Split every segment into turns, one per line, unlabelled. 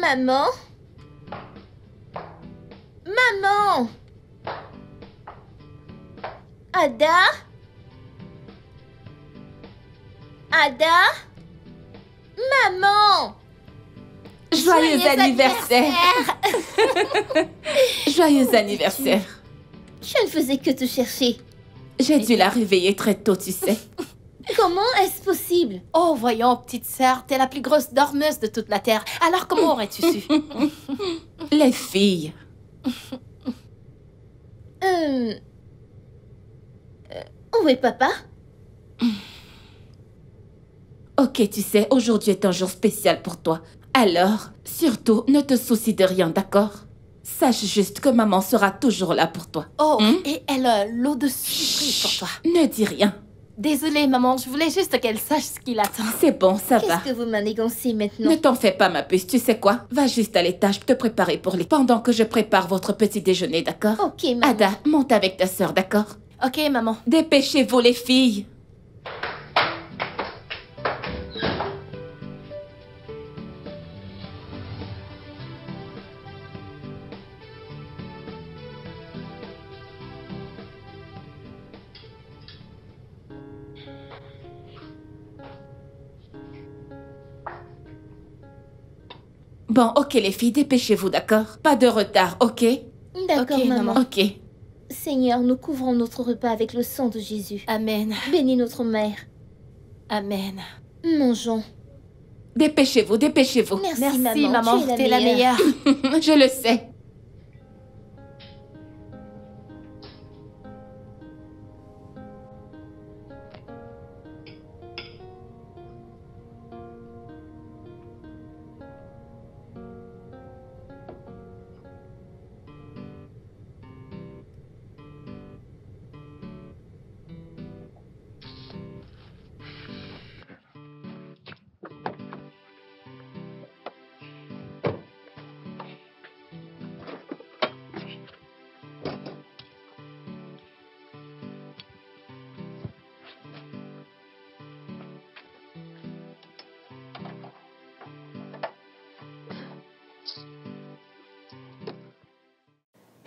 Maman? Maman? Ada? Ada? Maman?
Joyeux anniversaire. Joyeux anniversaire.
Je ne faisais que te chercher.
J'ai dû la réveiller très tôt, tu sais.
Comment est-ce possible?
Oh, voyons, petite sœur, t'es la plus grosse dormeuse de toute la Terre. Alors comment aurais-tu su?
Les filles.
Où est papa?
Ok, tu sais, aujourd'hui est un jour spécial pour toi. Alors, surtout, ne te soucie de rien, d'accord? Sache juste que maman sera toujours là pour toi.
Oh, et elle a l'eau de surprise pour toi.
Ne dis rien.
Désolée, maman, je voulais juste qu'elle sache ce qui l'attend.
C'est bon, ça va.
Qu'est-ce que vous manigancez maintenant?
Ne t'en fais pas, ma puce, tu sais quoi? Va juste à l'étage te préparer pour les... Pendant que je prépare votre petit déjeuner, d'accord?
Ok, maman.
Ada, monte avec ta sœur, d'accord?
Ok, maman.
Dépêchez-vous, les filles. Bon, ok les filles, dépêchez-vous, d'accord? Pas de retard, ok?
D'accord,
Ok,
maman.
maman.
Ok.
Seigneur, nous couvrons notre repas avec le sang de Jésus.
Amen.
Bénis notre mère.
Amen.
Mangeons.
Dépêchez-vous, dépêchez-vous.
Merci,
Merci, maman,
Tu es
t'es la meilleure.
Je le sais.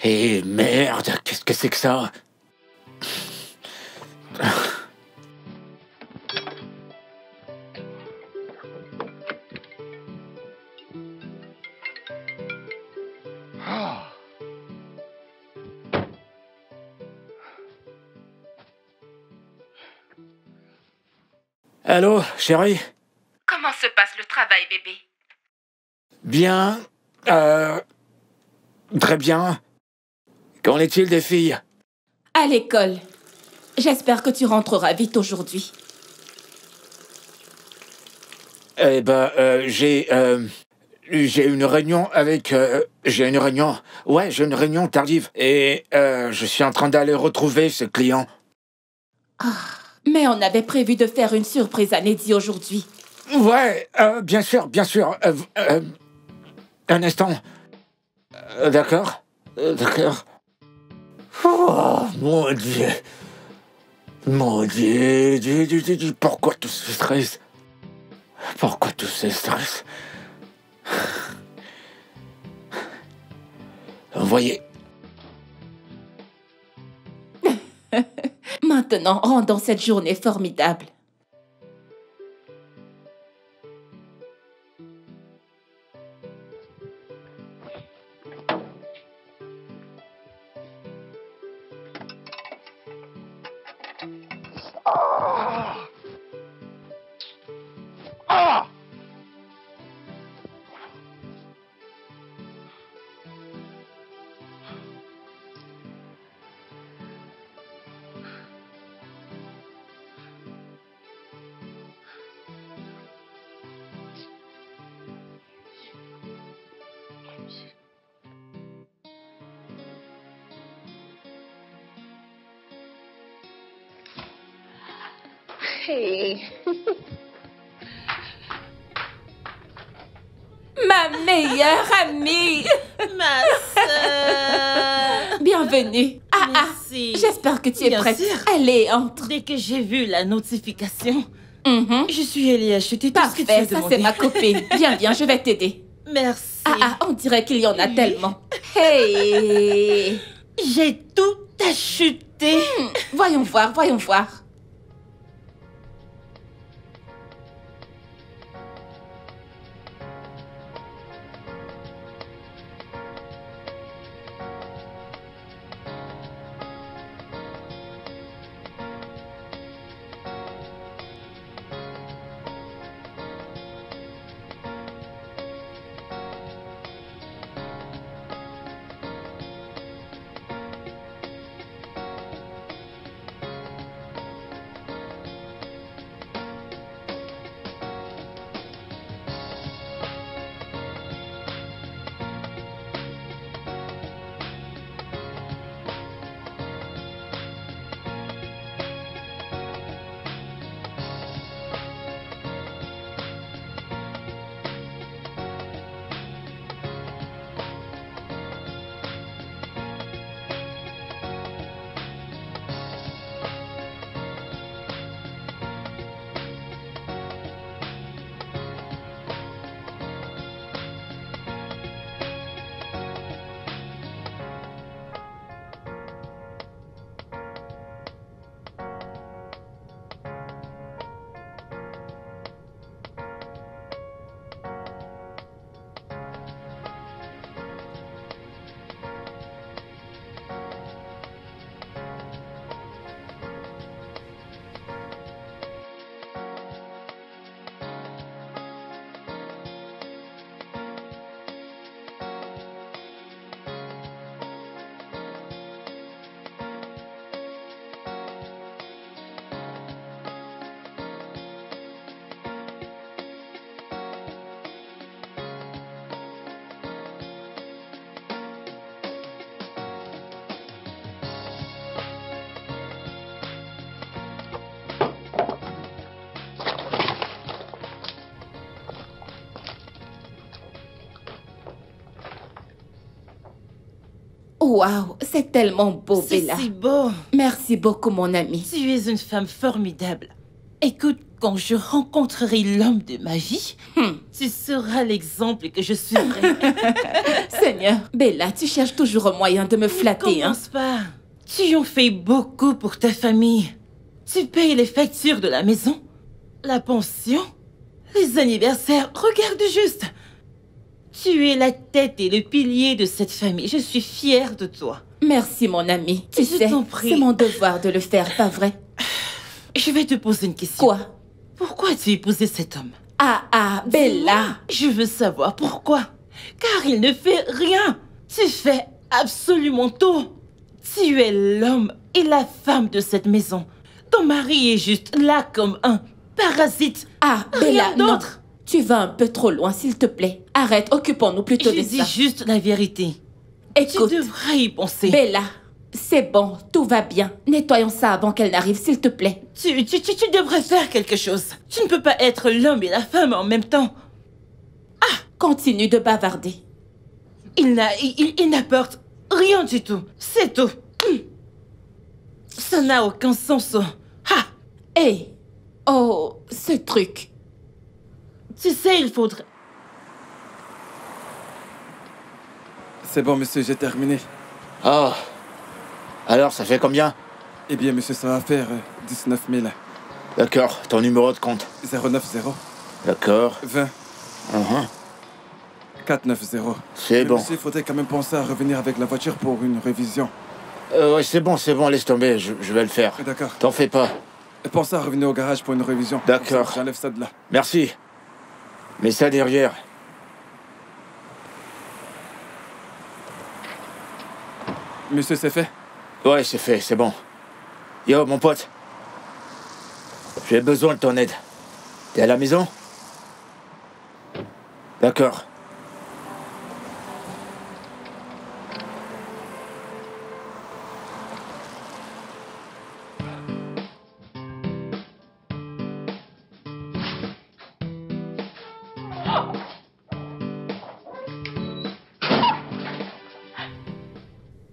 Eh merde, qu'est-ce que c'est que ça? Allô, chérie?
Comment se passe le travail, bébé?
Bien. Très bien. Qu'en est-il des filles?
À l'école. J'espère que tu rentreras vite aujourd'hui.
Eh ben, j'ai une réunion avec... j'ai une réunion tardive. Et je suis en train d'aller retrouver ce client.
Mais on avait prévu de faire une surprise à Neddy aujourd'hui.
Ouais, bien sûr, bien sûr. Un instant. D'accord, d'accord. Oh, mon Dieu. Mon Dieu, pourquoi tout ce stress? Pourquoi tout ce stress? Voyez.
Maintenant, rendons cette journée formidable. Ma meilleure amie.
Ma sœur.
Bienvenue.
Merci.
J'espère que tu es
Bien
prête.
sûr.
Allez, entre.
Dès que j'ai vu la notification,
Mhm.
je suis allée acheter tout ce que tu as
Parfait, ça
demandé.
c'est ma copine. Viens, je vais t'aider.
Merci.
On dirait qu'il y en a tellement. Hey!
J'ai tout acheté.
Voyons voir, voyons voir. Waouh, c'est tellement beau,
C'est
Bella.
si beau.
Merci beaucoup, mon ami.
Tu es une femme formidable. Écoute, quand je rencontrerai l'homme de ma vie, tu seras l'exemple que je suivrai.
Seigneur, Bella, tu cherches toujours un moyen de me flatter, hein?
Commence pas. Tu en fais beaucoup pour ta famille. Tu payes les factures de la maison, la pension, les anniversaires. Regarde juste. Tu es la tête et le pilier de cette famille. Je suis fière de toi.
Merci, mon ami. Tu
Je
sais,
t'en prie.
c'est mon devoir de le faire, pas vrai?
Je vais te poser une question.
Quoi?
Pourquoi as-tu épousé cet homme?
Bella.
Je veux savoir pourquoi. Car il ne fait rien. Tu fais absolument tout. Tu es l'homme et la femme de cette maison. Ton mari est juste là comme un parasite.
Bella,
Rien
non.
d'autre.
Tu vas un peu trop loin, s'il te plaît. Arrête, occupons-nous plutôt
Je
de
dis
ça.
juste la vérité.
Écoute,
Tu devrais y penser.
Bella, c'est bon, tout va bien. Nettoyons ça avant qu'elle n'arrive, s'il te plaît.
Tu devrais faire quelque chose. Tu ne peux pas être l'homme et la femme en même temps.
Continue de bavarder.
Il n'apporte rien du tout. C'est tout. Ça n'a aucun sens.
Oh, ce truc.
Tu sais, il faudrait...
C'est bon, monsieur, j'ai terminé.
Oh. Alors, ça fait combien?
Eh bien, monsieur, ça va faire 19 000.
D'accord, ton numéro de compte.
090
D'accord.
20
Mhm.
490.
C'est
Mais
bon.
monsieur, il faudrait quand même penser à revenir avec la voiture pour une révision.
Ouais, c'est bon, laisse tomber, je vais le faire.
D'accord.
T'en fais pas.
Pensez à revenir au garage pour une révision.
D'accord.
J'enlève ça de là.
Merci. Mets ça derrière.
Monsieur, c'est fait?
Ouais, c'est fait, c'est bon. Yo, mon pote. J'ai besoin de ton aide. T'es à la maison? D'accord.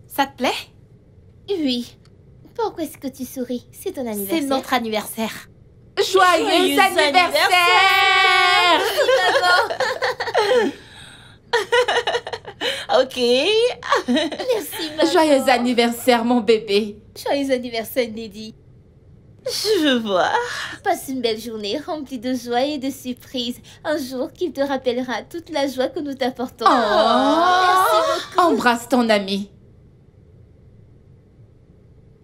Ça te plaît?
Oui. Pourquoi est-ce que tu souris? C'est ton anniversaire.
C'est notre anniversaire.
Joyeux, anniversaire!
Ok.
Merci, maman.
Joyeux anniversaire, mon bébé.
Joyeux anniversaire, Lady.
Je veux voir.
Passe une belle journée remplie de joie et de surprises. Un jour qui te rappellera toute la joie que nous t'apportons. Merci beaucoup.
Embrasse ton ami.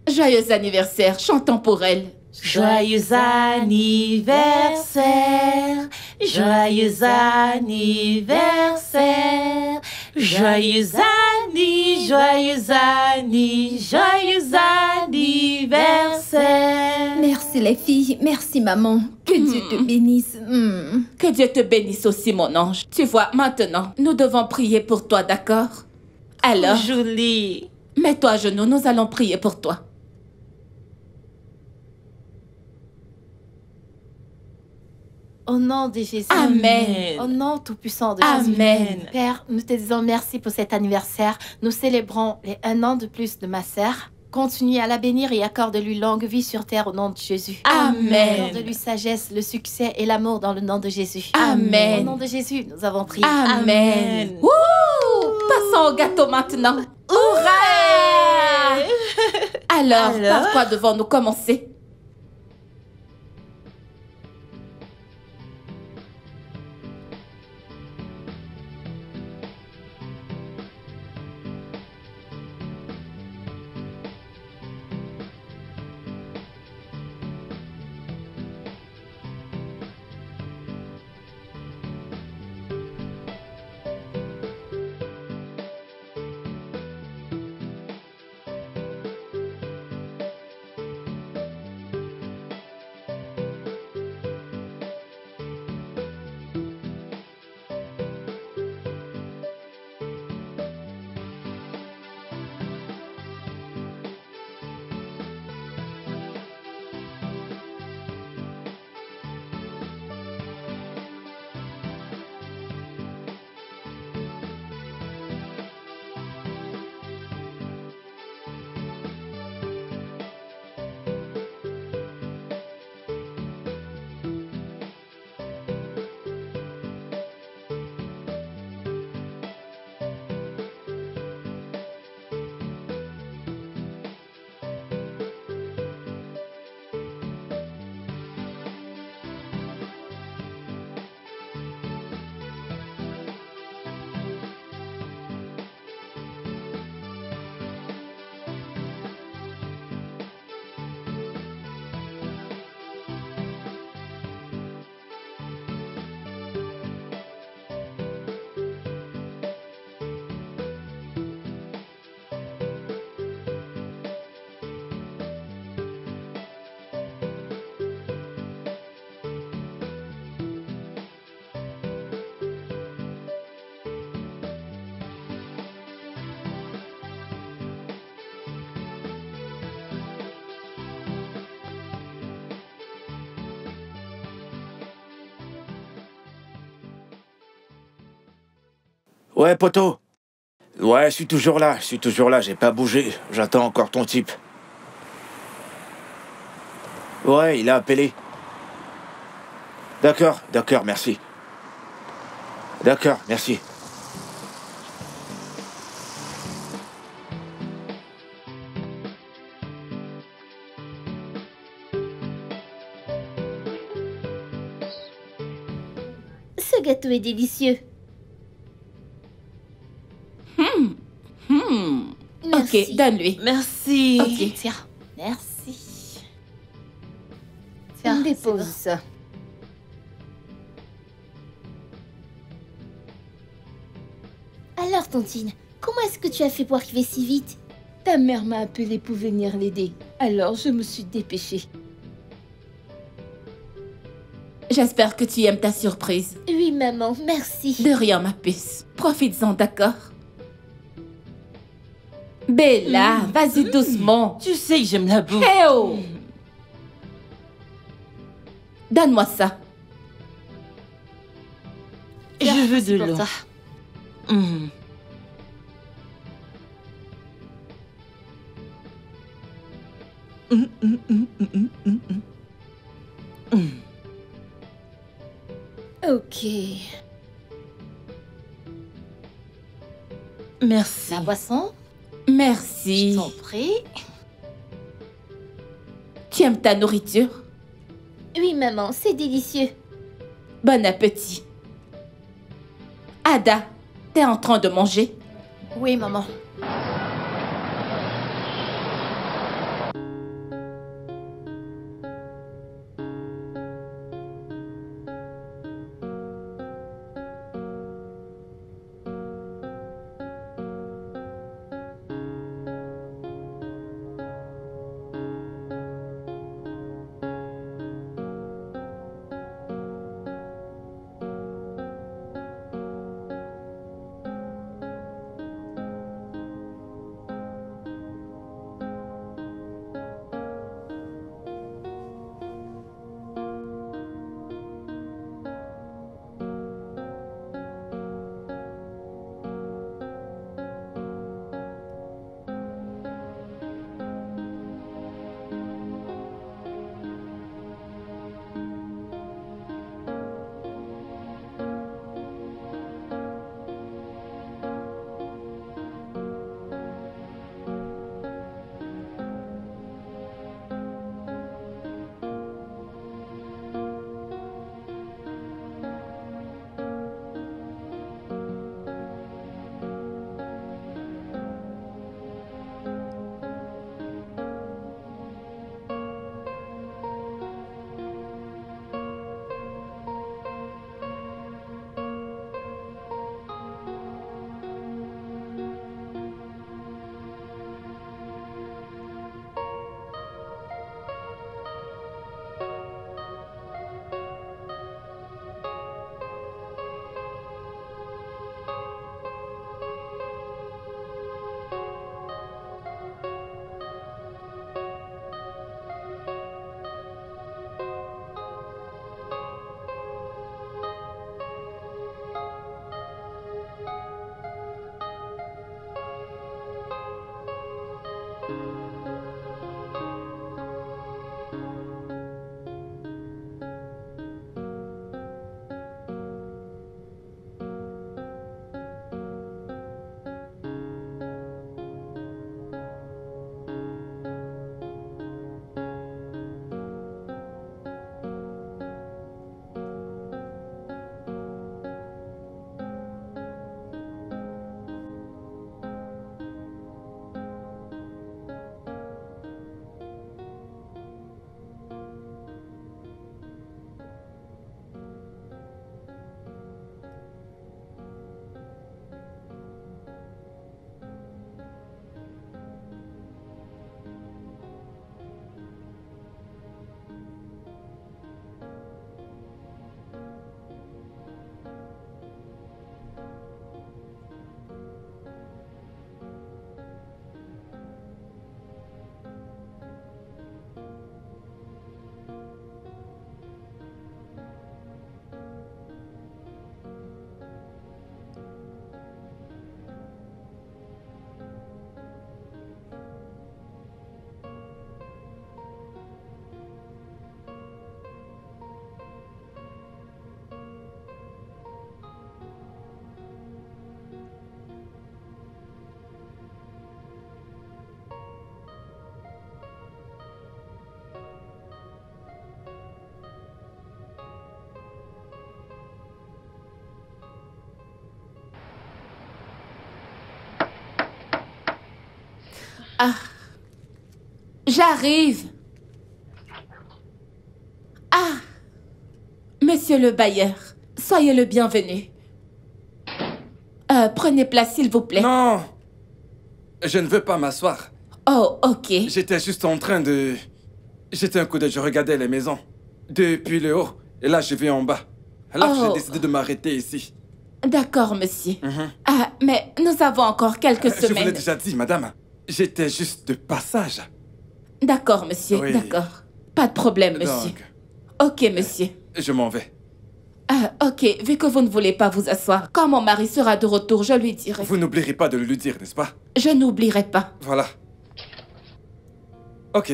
Joyeux anniversaire, chantons pour elle.
Joyeux anniversaire, joyeux anniversaire, joyeux anniversaire.
Merci les filles, merci maman. Que Dieu te bénisse.
Que Dieu te bénisse aussi, mon ange. Tu vois, maintenant, nous devons prier pour toi, d'accord? Alors,
Julie.
mets-toi à genoux, nous allons prier pour toi.
Au nom de Jésus.
Amen.
Au nom tout-puissant de Jésus.
Amen.
Père, nous te disons merci pour cet anniversaire. Nous célébrons les 1 an de plus de ma sœur. Continue à la bénir et accorde-lui longue vie sur terre au nom de Jésus.
Amen.
Accorde-lui sagesse, le succès et l'amour dans le nom de Jésus.
Amen.
Au nom de Jésus, nous avons prié.
Amen. Wouh! Passons au gâteau maintenant. Hurrah! Alors, par quoi devons-nous commencer?
Ouais, poto. Ouais, je suis toujours là, j'ai pas bougé. J'attends encore ton type. Ouais, il a appelé. D'accord, merci. D'accord, merci.
Ce gâteau est délicieux. Merci.
Ok, donne-lui.
Merci.
Ok.
Tiens, merci. Tiens,
Dépose
c'est bon.
ça. Alors, Tontine, comment est-ce que tu as fait pour arriver si vite?
Ta mère m'a appelée pour venir l'aider. Alors, je me suis dépêchée. J'espère que tu aimes ta surprise.
Oui, maman, merci.
De rien, ma puce. Profites-en, d'accord? Bella, vas-y doucement.
Tu sais que j'aime la bouffe.
Eh oh! Donne-moi ça.
Je veux de
C'est pour
l'eau.
toi.
Mm.
Ok.
Merci.
La boisson,
Merci.
je t'en prie.
Tu aimes ta nourriture?
Oui, maman, c'est délicieux.
Bon appétit. Ada, t'es en train de manger?
Oui, maman.
Ah, j'arrive. Ah, monsieur le bailleur, soyez le bienvenu. Prenez place, s'il vous plaît.
Non! Je ne veux pas m'asseoir.
Oh, ok.
J'étais juste en train de... J'étais un coup d'œil, je regardais les maisons. Depuis le haut, et là je vais en bas. Alors
Oh.
j'ai décidé de m'arrêter ici.
D'accord, monsieur. Ah, mais nous avons encore quelques
Je vous l'ai
semaines.
déjà dit, madame. J'étais juste de passage.
D'accord, monsieur,
Oui.
d'accord. Pas de problème, monsieur.
Donc,
Ok, monsieur.
je m'en vais.
Ah, ok, vu que vous ne voulez pas vous asseoir, quand mon mari sera de retour, je lui dirai.
Vous n'oublierez pas de le lui dire, n'est-ce pas?
Je n'oublierai pas.
Voilà. Ok.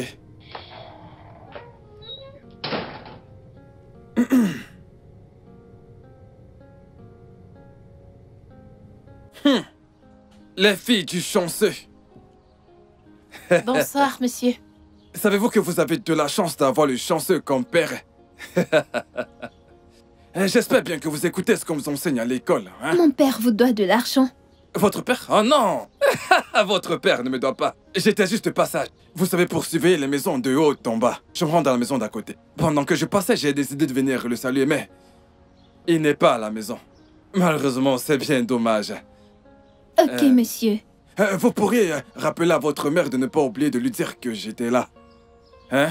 Les filles du chanceux.
Bonsoir, monsieur.
Savez-vous que vous avez de la chance d'avoir le chanceux comme père? J'espère bien que vous écoutez ce qu'on vous enseigne à l'école. Hein?
Mon père vous doit de l'argent.
Votre père? Oh non! Votre père ne me doit pas. J'étais juste passage. Vous savez, pour surveiller les maisons de haut en bas. Je me rends dans la maison d'à côté. Pendant que je passais, j'ai décidé de venir le saluer, mais il n'est pas à la maison. Malheureusement, c'est bien dommage.
Ok, monsieur.
Vous pourriez rappeler à votre mère de ne pas oublier de lui dire que j'étais là. Hein?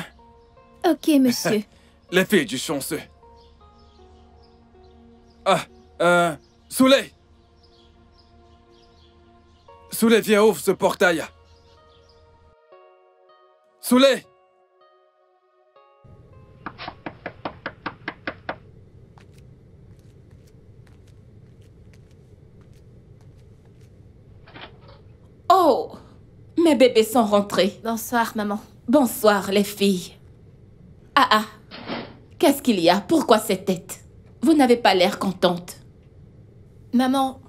Ok, monsieur.
Les filles du chanceux. Ah, Souley! Souley, viens, ouvre ce portail. Souley!
Oh, mes bébés sont rentrés.
Bonsoir, maman.
Bonsoir, les filles. Ah, qu'est-ce qu'il y a? Pourquoi cette tête? Vous n'avez pas l'air contente.
Maman,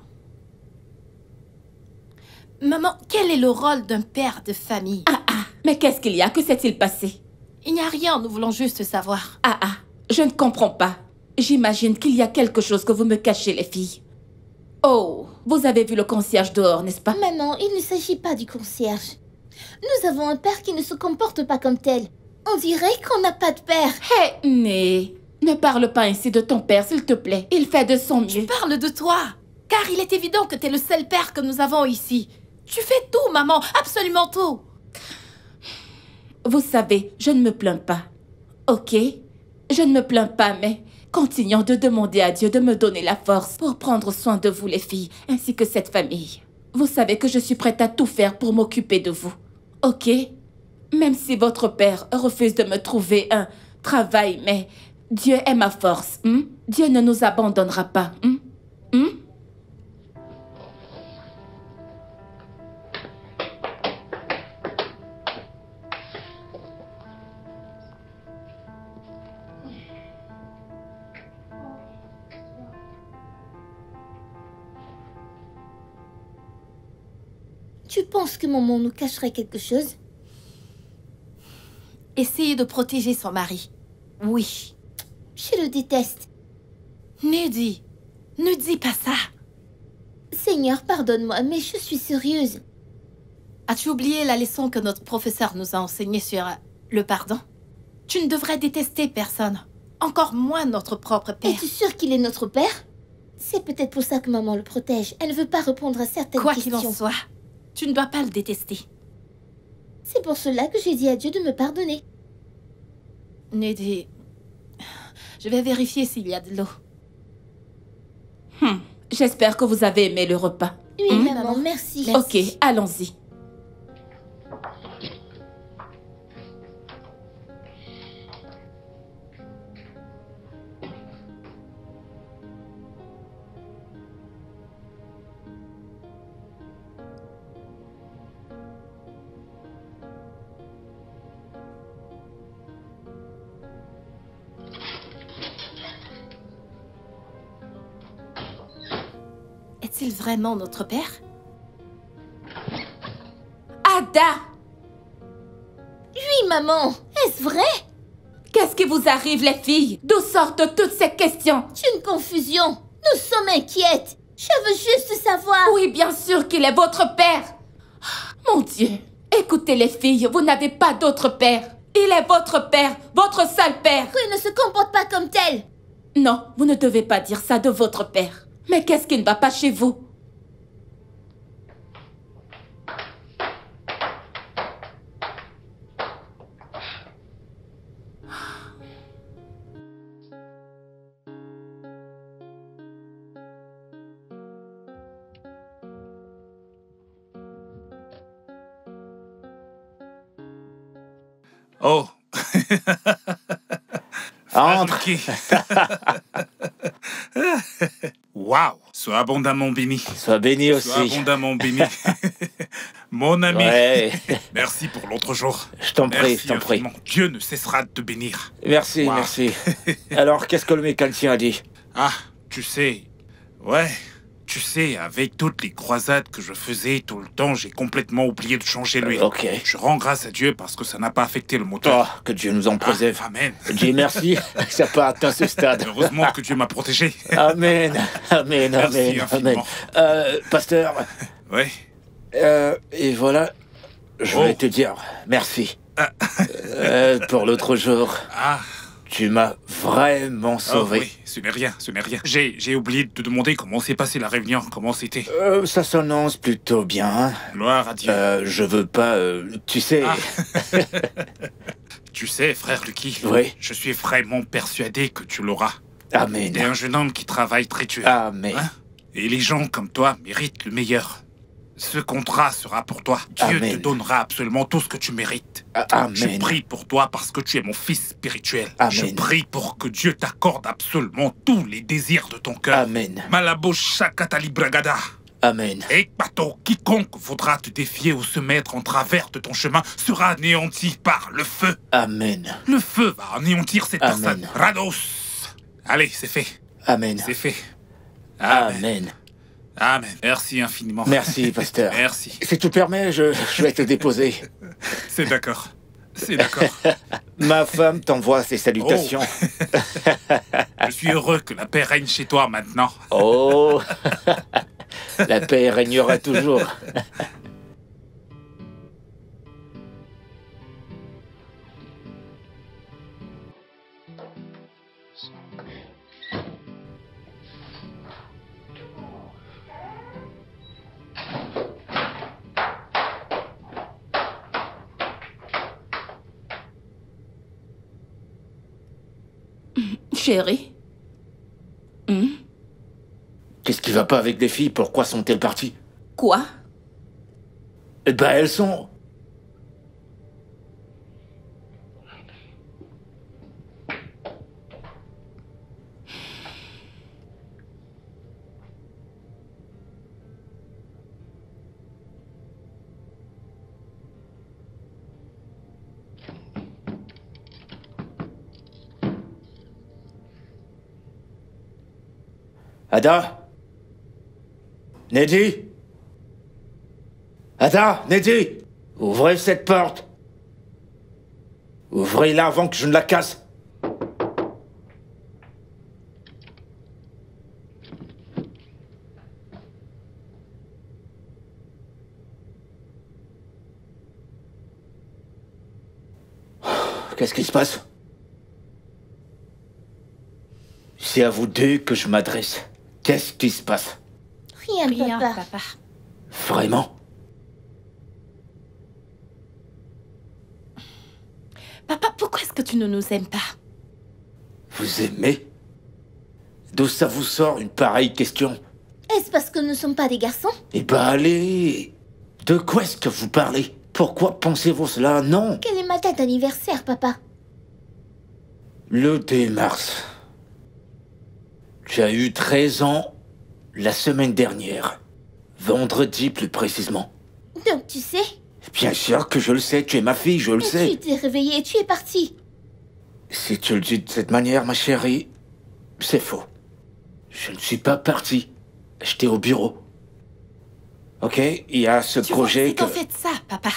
quel est le rôle d'un père de famille?
Mais qu'est-ce qu'il y a? Que s'est-il passé?
Il n'y a rien, nous voulons juste savoir.
Je ne comprends pas. J'imagine qu'il y a quelque chose que vous me cachez, les filles. Oh, vous avez vu le concierge dehors, n'est-ce pas?
Maman, il ne s'agit pas du concierge. Nous avons un père qui ne se comporte pas comme tel. On dirait qu'on n'a pas de père.
Hé, Né, ne parle pas ainsi de ton père, s'il te plaît. Il fait de son mieux.
Je parle de toi, car il est évident que t'es le seul père que nous avons ici. Tu fais tout, maman, absolument tout.
Vous savez, je ne me plains pas. Ok? Je ne me plains pas, mais continuons de demander à Dieu de me donner la force pour prendre soin de vous, les filles, ainsi que cette famille. Vous savez que je suis prête à tout faire pour m'occuper de vous. Ok? Même si votre père refuse de me trouver un travail, mais Dieu est ma force. Dieu ne nous abandonnera pas.
Tu penses que maman nous cacherait quelque chose?
Essayez de protéger son mari. Oui.
Je le déteste.
Ne dis pas ça.
Seigneur, pardonne-moi, mais je suis sérieuse.
As-tu oublié la leçon que notre professeur nous a enseignée sur le pardon? Tu ne devrais détester personne, encore moins notre propre père.
Es-tu sûre qu'il est notre père? C'est peut-être pour ça que maman le protège. Elle ne veut pas répondre à certaines
Quoi
questions.
qu'il en soit, tu ne dois pas le détester.
C'est pour cela que j'ai dit à Dieu de me pardonner.
Neddy, je vais vérifier s'il y a de l'eau.
J'espère que vous avez aimé le repas.
Oui, maman, merci.
Ok, allons-y.
Est-il vraiment notre père?
Ada!
Oui, maman. Est-ce vrai?
Qu'est-ce qui vous arrive, les filles? D'où sortent toutes ces questions?
C'est une confusion. Nous sommes inquiètes. Je veux juste savoir.
Oui, bien sûr qu'il est votre père. Mon Dieu, écoutez les filles, vous n'avez pas d'autre père. Il est votre père, votre seul père.
Il ne se comporte pas comme tel.
Non, vous ne devez pas dire ça de votre père. Mais qu'est-ce qui ne va pas chez vous?
Oh.
Entre.
Waouh. Sois abondamment béni.
Sois béni aussi.
Sois abondamment béni. Mon ami.
Ouais.
Merci pour l'autre jour.
Je t'en prie,
Merci
je t'en prie.
infiniment. Dieu ne cessera de te bénir.
Merci,
Wow.
merci. Alors, qu'est-ce que le mécanicien a dit?
Ah, tu sais. Ouais. Tu sais, avec toutes les croisades que je faisais tout le temps, j'ai complètement oublié de changer l'huile.
Ok.
Je rends grâce à Dieu parce que ça n'a pas affecté le moteur.
Oh, que Dieu nous en préserve.
Amen.
Dieu merci, ça n'a pas atteint ce stade.
Heureusement que Dieu m'a protégé.
Amen, amen,
Merci
amen, amen.
infiniment.
Pasteur,
Oui.
et voilà, je
Oh.
voulais te dire merci. Pour l'autre jour,
Ah,
tu m'as vraiment
oh,
sauvé.
oui, ce n'est rien, ce n'est rien. J'ai oublié de te demander comment s'est passée la réunion, comment c'était.
Ça s'annonce plutôt bien.
Gloire à Dieu.
Je veux pas, tu sais...
Ah. Tu sais, frère Lucky,
Oui.
je suis vraiment persuadé que tu l'auras.
Amen.
T'es un jeune homme qui travaille très dur.
Amen.
Hein? Et les gens comme toi méritent le meilleur. Ce contrat sera pour toi. Dieu
Amen.
te donnera absolument tout ce que tu mérites. Je
Amen.
prie pour toi parce que tu es mon fils spirituel.
Amen.
Je prie pour que Dieu t'accorde absolument tous les désirs de ton cœur.
Amen.
Malabo Shakatali Bragada.
Amen.
Et Pato, quiconque voudra te défier ou se mettre en travers de ton chemin sera anéanti par le feu.
Amen.
Le feu va anéantir cette
Amen.
personne. Rados. Allez, c'est fait.
Amen.
C'est fait. Amen.
Amen.
Amen. Merci infiniment.
Merci, pasteur.
Merci.
Si tu permets, je vais te déposer.
C'est d'accord. C'est d'accord.
Ma femme t'envoie ses salutations.
Je suis heureux que la paix règne chez toi maintenant.
Oh, la paix régnera toujours.
Chérie.
Qu'est-ce qui va pas avec les filles? Pourquoi sont-elles parties?
Quoi?
Eh ben, elles sont... Ada? Neddy? Ada? Neddy? Ouvrez cette porte. Ouvrez-la avant que je ne la casse. Qu'est-ce qui se passe? C'est à vous deux que je m'adresse. Qu'est-ce qui se passe?
Rien,
Rien,
papa.
papa.
Vraiment?
Papa, pourquoi est-ce que tu ne nous aimes pas?
Vous aimez? D'où ça vous sort une pareille question?
Est-ce parce que nous ne sommes pas des garçons?
Eh ben allez! De quoi est-ce que vous parlez? Pourquoi pensez-vous cela? Non!
Quelle est ma date d'anniversaire, papa?
Le 2 mars. Tu as eu 13 ans la semaine dernière. Vendredi plus précisément.
Donc tu sais?
Bien sûr que je le sais, tu es ma fille, je le
Et
sais.
tu t'es réveillé et tu es parti.
Si tu le dis de cette manière, ma chérie, c'est faux. Je ne suis pas parti. J'étais au bureau. Ok, il y a ce
Tu vois,
projet
c'est
que...
en fait ça, papa.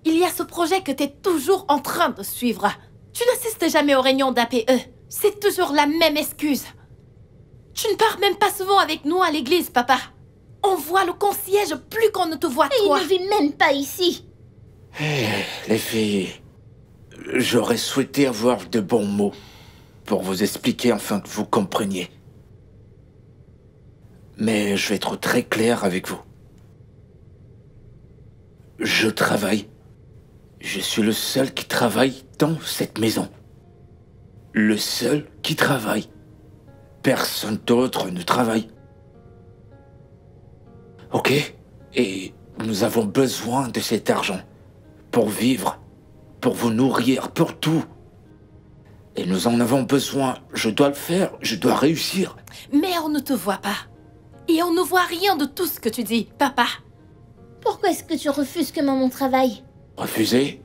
Il y a ce projet que tu es toujours en train de suivre. Tu n'assistes jamais aux réunions d'APE. C'est toujours la même excuse. Tu ne pars même pas souvent avec nous à l'église, papa. On voit le concierge plus qu'on ne te voit,
Et
toi.
il ne vit même pas ici.
Les filles, j'aurais souhaité avoir de bons mots pour vous expliquer afin que vous compreniez. Mais je vais être très clair avec vous. Je travaille. Je suis le seul qui travaille dans cette maison. Le seul qui travaille. Personne d'autre ne travaille. Ok? Et nous avons besoin de cet argent. Pour vivre. Pour vous nourrir. Pour tout. Et nous en avons besoin. Je dois le faire. Je dois réussir.
Mais on ne te voit pas. Et on ne voit rien de tout ce que tu dis, papa.
Pourquoi est-ce que tu refuses que maman travaille?
Refuser?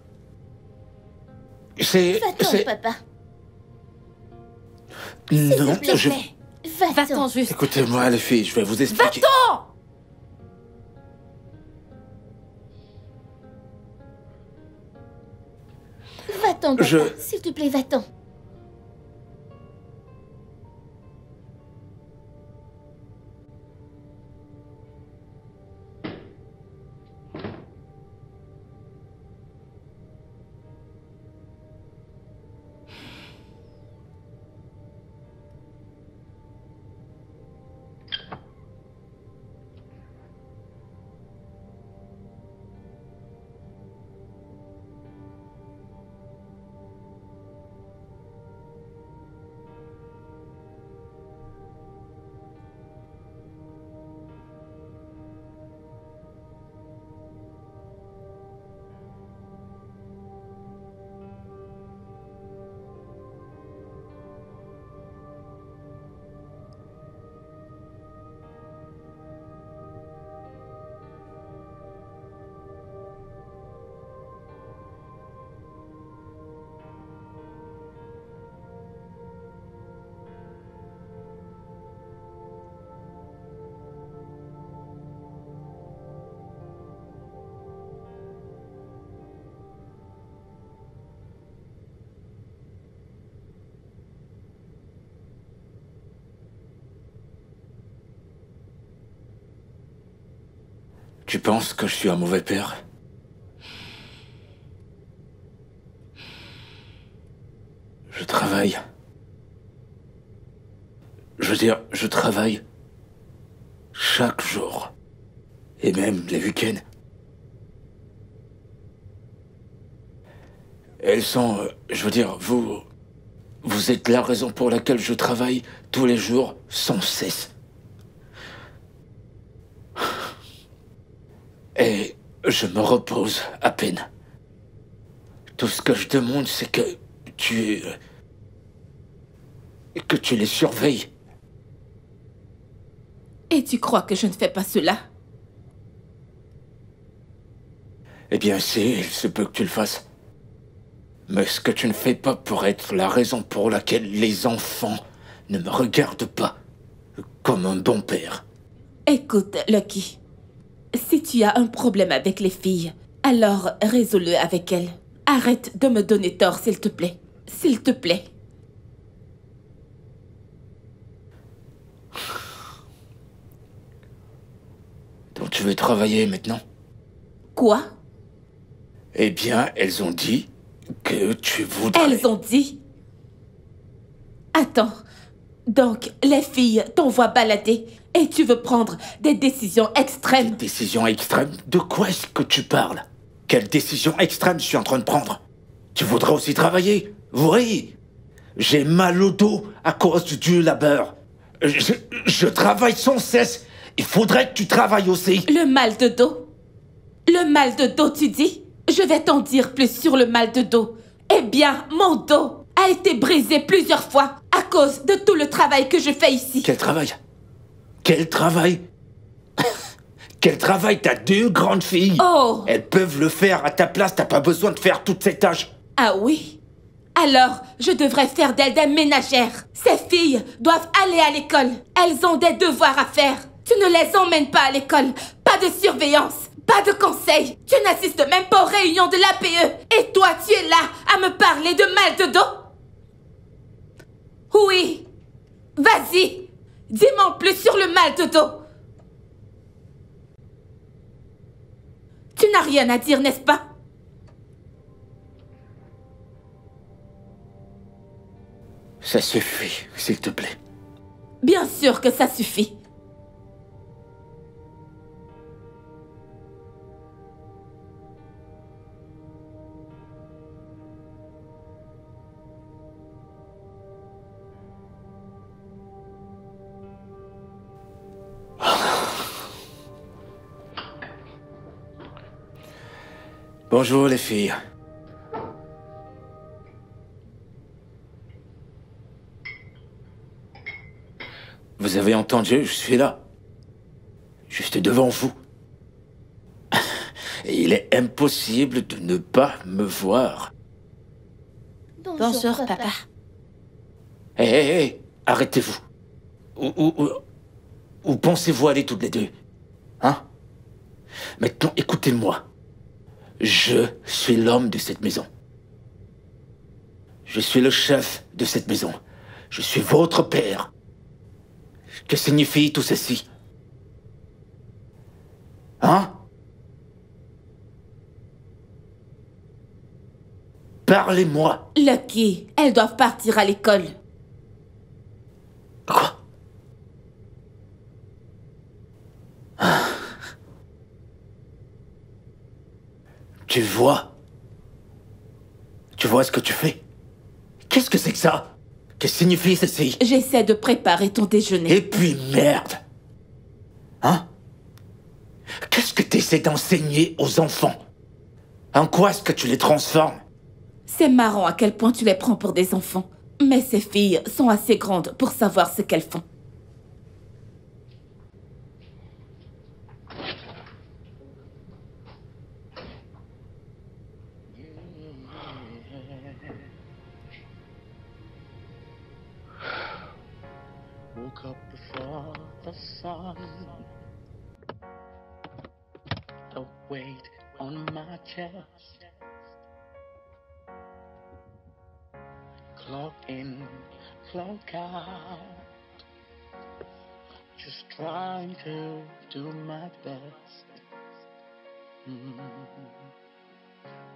C'est...
Va-t'en, papa.
Non,
S'il te plaît.
je...
Va-t'en.
Va-t'en juste.
Écoutez-moi, les filles, je vais vous expliquer.
Va-t'en!
Va-t'en, papa. S'il te plaît, va-t'en.
Tu penses que je suis un mauvais père? Je travaille. Je veux dire, je travaille chaque jour. Et même les week-ends. Elles sont... je veux dire, vous êtes la raison pour laquelle je travaille tous les jours sans cesse. Et je me repose à peine. Tout ce que je demande, c'est que tu les surveilles.
Et tu crois que je ne fais pas cela?
Eh bien, il se peut que tu le fasses. Mais ce que tu ne fais pas pourrait être la raison pour laquelle les enfants ne me regardent pas comme un bon père.
Écoute, Lucky. Si tu as un problème avec les filles, alors résous-le avec elles. Arrête de me donner tort, s'il te plaît. S'il te plaît.
Donc tu veux travailler maintenant?
Quoi?
Eh bien, elles ont dit que tu voudrais...
Elles ont dit? Attends. Donc, les filles t'envoient balader et tu veux prendre des décisions extrêmes.
Des décisions extrêmes? De quoi est-ce que tu parles? Quelle décision extrême je suis en train de prendre? Tu voudrais aussi travailler? Oui. J'ai mal au dos à cause du labeur. Je travaille sans cesse. Il faudrait que tu travailles aussi.
Le mal de dos? Le mal de dos, tu dis? Je vais t'en dire plus sur le mal de dos. Eh bien, mon dos a été brisé plusieurs fois à cause de tout le travail que je fais ici.
Quel travail? Quel travail? Quel travail? T'as deux grandes filles.
Oh!
Elles peuvent le faire à ta place, t'as pas besoin de faire toutes ces tâches.
Ah oui? Alors, je devrais faire d'elles des ménagères. Ces filles doivent aller à l'école. Elles ont des devoirs à faire. Tu ne les emmènes pas à l'école. Pas de surveillance. Pas de conseils. Tu n'assistes même pas aux réunions de l'APE. Et toi, tu es là à me parler de mal de dos? Oui. Vas-y. Dis-moi plus sur le mal de dos. Tu n'as rien à dire, n'est-ce pas?
Ça suffit, s'il te plaît.
Bien sûr que ça suffit.
Bonjour les filles. Vous avez entendu, je suis là. Juste devant vous. Et il est impossible de ne pas me voir.
Bonjour, papa.
Hé, arrêtez-vous. Où pensez-vous aller toutes les deux? Hein? Maintenant, écoutez-moi. Je suis l'homme de cette maison. Je suis le chef de cette maison. Je suis votre père. Que signifie tout ceci? Hein? Parlez-moi.
Lucky, elles doivent partir à l'école.
Quoi? Tu vois? Tu vois ce que tu fais? Qu'est-ce que c'est que ça? Que signifie ceci?
J'essaie de préparer ton déjeuner.
Et puis merde! Hein? Qu'est-ce que tu essaies d'enseigner aux enfants? En quoi est-ce que tu les transformes?
C'est marrant à quel point tu les prends pour des enfants. Mais ces filles sont assez grandes pour savoir ce qu'elles font.
Woke up before the sun. A weight on my chest. Clock in, clock out. Just trying to do my best.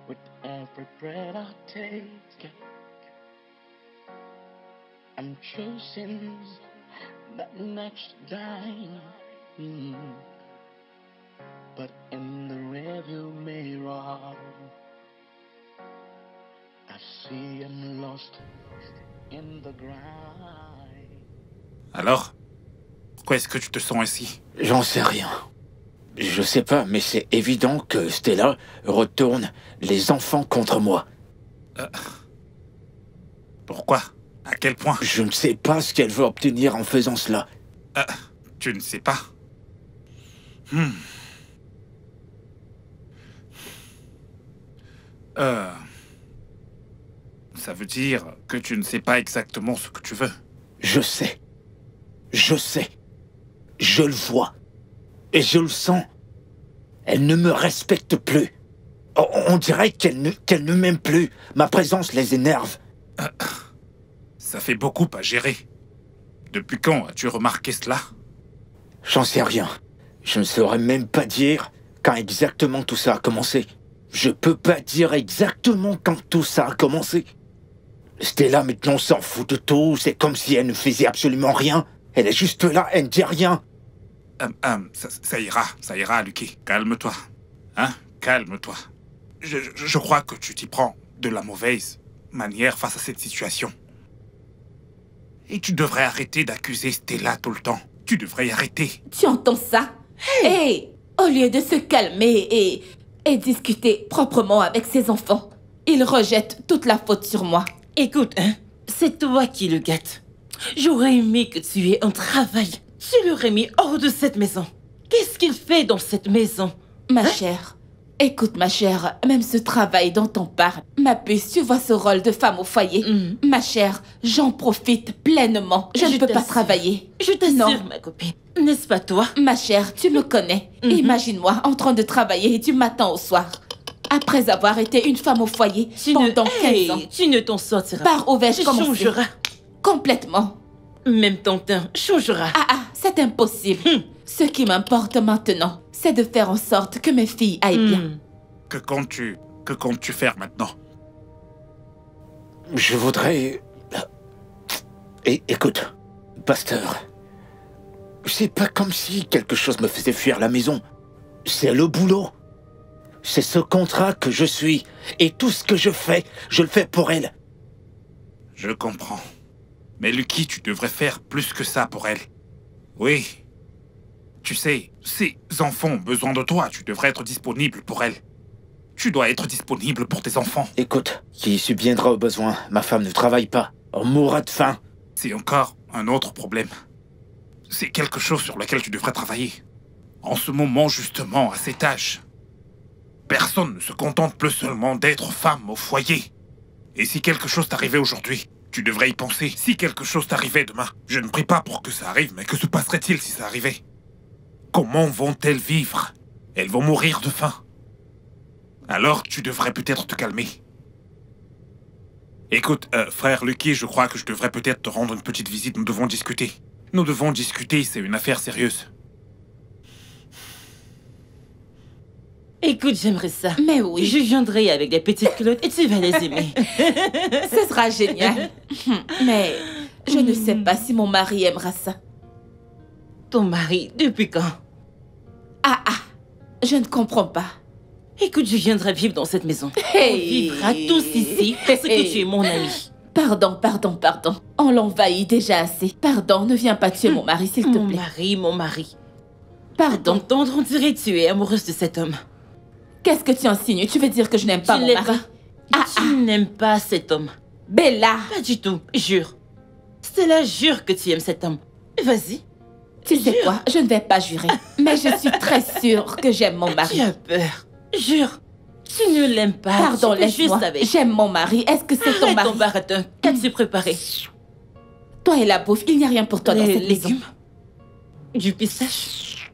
With every breath I take, I'm chasing that next dime. But in the rearview mirror, I see I'm lost in the grind.
Alors, pourquoi est-ce que tu te sens ainsi?
J'en sais rien. Je sais pas, mais c'est évident que Stella retourne les enfants contre moi.
Pourquoi? À quel point?
Je ne sais pas ce qu'elle veut obtenir en faisant cela.
Tu ne sais pas? Ça veut dire que tu ne sais pas exactement ce que tu veux.
Je sais. Je sais. Je le vois. Et je le sens. Elle ne me respecte plus. On dirait qu'elle ne m'aime plus. Ma présence les énerve.
Ça fait beaucoup à gérer. Depuis quand as-tu remarqué cela?
J'en sais rien. Je ne saurais même pas dire quand exactement tout ça a commencé. Je peux pas dire exactement quand tout ça a commencé. Stella maintenant s'en fout de tout. C'est comme si elle ne faisait absolument rien. Elle est juste là, elle ne dit rien.
Ça ira, Lucky. Calme-toi. Hein? Calme-toi. Je crois que tu t'y prends de la mauvaise manière face à cette situation. Et tu devrais arrêter d'accuser Stella tout le temps. Tu devrais y arrêter.
Tu entends ça? Hey! Au lieu de se calmer et discuter proprement avec ses enfants, il rejette toute la faute sur moi.
Écoute, hein, c'est toi qui le gâtes. J'aurais aimé que tu aies un travail. Tu l'aurais mis hors de cette maison. Qu'est-ce qu'il fait dans cette maison?
Ma chère, écoute ma chère, même ce travail dont on parle, ma puce, tu vois ce rôle de femme au foyer. Ma chère, j'en profite pleinement. Je ne peux pas travailler.
Je t'assure, ma copine. N'est-ce pas toi?
Ma chère, tu me connais. Imagine-moi en train de travailler du matin au soir. Après avoir été une femme au foyer pendant 15 ans.
Tu ne t'en sortiras.
Par où vais-je commencer?
Changera.
Complètement.
Même Tintin changera.
C'est impossible. Ce qui m'importe maintenant, c'est de faire en sorte que mes filles aillent bien.
Que comptes-tu faire maintenant?
Je voudrais... Écoute, pasteur, c'est pas comme si quelque chose me faisait fuir la maison. C'est le boulot. C'est ce contrat que je suis. Et tout ce que je fais, je le fais pour elle.
Je comprends. Mais Lucky, tu devrais faire plus que ça pour elle. Oui. Tu sais, ces enfants ont besoin de toi. Tu devrais être disponible pour elle. Tu dois être disponible pour tes enfants.
Écoute, qui subviendra aux besoins? Ma femme ne travaille pas. On mourra de faim.
C'est encore un autre problème. C'est quelque chose sur lequel tu devrais travailler. En ce moment, justement, à cet âge, personne ne se contente plus seulement d'être femme au foyer. Et si quelque chose t'arrivait aujourd'hui, tu devrais y penser. Si quelque chose t'arrivait demain, je ne prie pas pour que ça arrive, mais que se passerait-il si ça arrivait? Comment vont-elles vivre? Elles vont mourir de faim. Alors tu devrais peut-être te calmer. Écoute, frère Lucky, je crois que je devrais peut-être te rendre une petite visite. Nous devons discuter. Nous devons discuter, c'est une affaire sérieuse.
Écoute, j'aimerais ça.
Mais oui.
Je viendrai avec des petites culottes et tu vas les aimer.
Ce sera génial. Mais je ne sais pas si mon mari aimera ça.
Ton mari, depuis quand?
Ah, je ne comprends pas.
Écoute, je viendrai vivre dans cette maison.
Hey.
On vivra tous ici parce que tu es mon ami.
Pardon. On l'envahit déjà assez. Pardon, ne viens pas tuer mon mari, s'il te plaît.
Mon mari.
Pardon.
D'entendre, on dirait que tu es amoureuse de cet homme.
Qu'est-ce que tu insinues? Tu veux dire que je n'aime pas mon mari?
Tu n'aimes pas cet homme.
Bella!
Pas du tout, jure. Stella, jure que tu aimes cet homme. Vas-y.
Tu sais quoi? Je ne vais pas jurer. Mais je suis très sûre que j'aime mon mari.
Tu as peur. Jure. Tu ne l'aimes pas.
Pardon, laisse-moi. J'aime mon mari. Est-ce que c'est ton mari?
Ton baratin. Qu'as-tu préparé?
Toi et la bouffe, il n'y a rien pour toi dans cette maison.
Légumes. Du pistache.